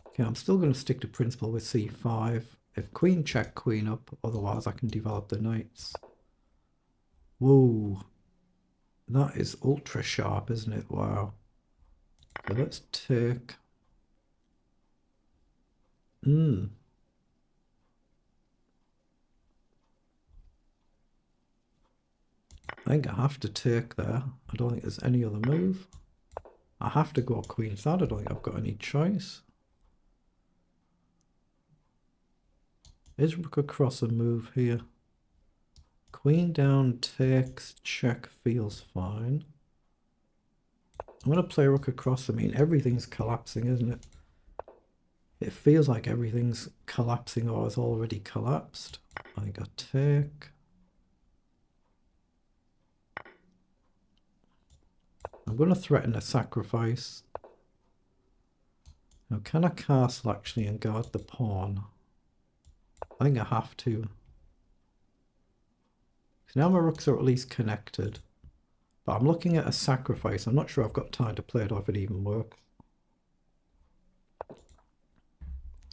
Okay, I'm still going to stick to principle with c5. If queen check, queen up, otherwise I can develop the knights. Whoa. That is ultra sharp, isn't it? Wow. So let's take. I think I have to take there. I don't think there's any other move. I have to go queen side. I don't think I've got any choice. Is rook across a move here? Queen down takes, check feels fine. I'm going to play rook across. I mean, everything's collapsing, isn't it? It feels like everything's collapsing or has already collapsed. I think I take. I'm going to threaten a sacrifice. Now, can I castle actually and guard the pawn? I think I have to. So now my rooks are at least connected. But I'm looking at a sacrifice. I'm not sure I've got time to play it or if it even works.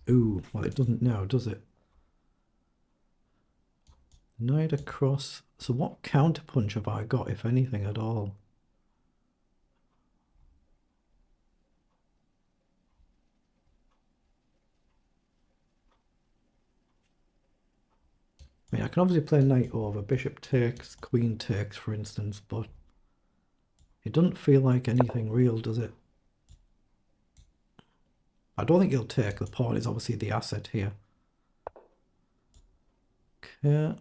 Ooh, well it doesn't now, does it? Knight across. So what counterpunch have I got, if anything at all? I mean, I can obviously play knight over, bishop takes, queen takes, for instance, but it doesn't feel like anything real, does it? I don't think he'll take. The pawn is obviously the asset here. Okay.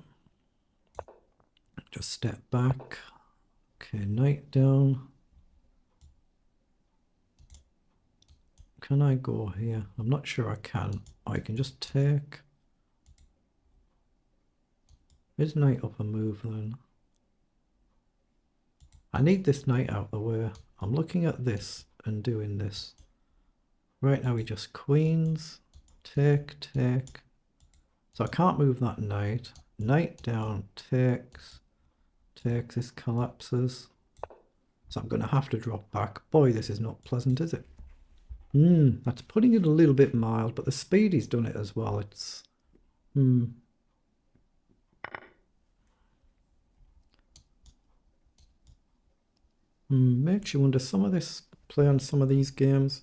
Just step back. Okay, knight down. Can I go here? I'm not sure I can. I can just take. Is knight up a move then? I need this knight out the way. I'm looking at this and doing this. Right now he just queens. Take, take. So I can't move that knight. Knight down, takes. Takes, this collapses. So I'm going to have to drop back. Boy, this is not pleasant, is it? That's putting it a little bit mild, but the speed he's done it as well. It's... makes you wonder, some of this play on some of these games.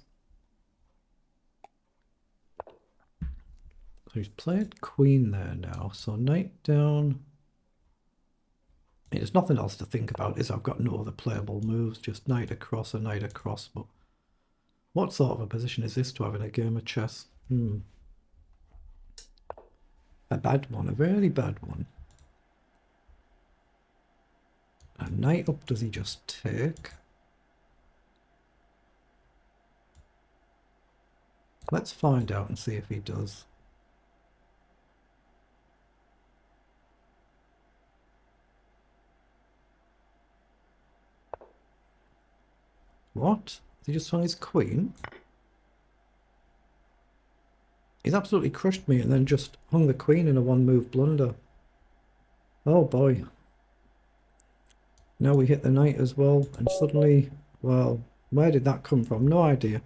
So he's played queen there now. So knight down. There's nothing else to think about, is I've got no other playable moves, just knight across, a knight across. But what sort of a position is this to have in a game of chess? A bad one, a very bad one. A knight up, does he just take? Let's find out and see if he does. What? He just hung his queen? He's absolutely crushed me and then just hung the queen in a one-move blunder. Oh boy. Now we hit the knight as well, and suddenly, well, where did that come from? No idea.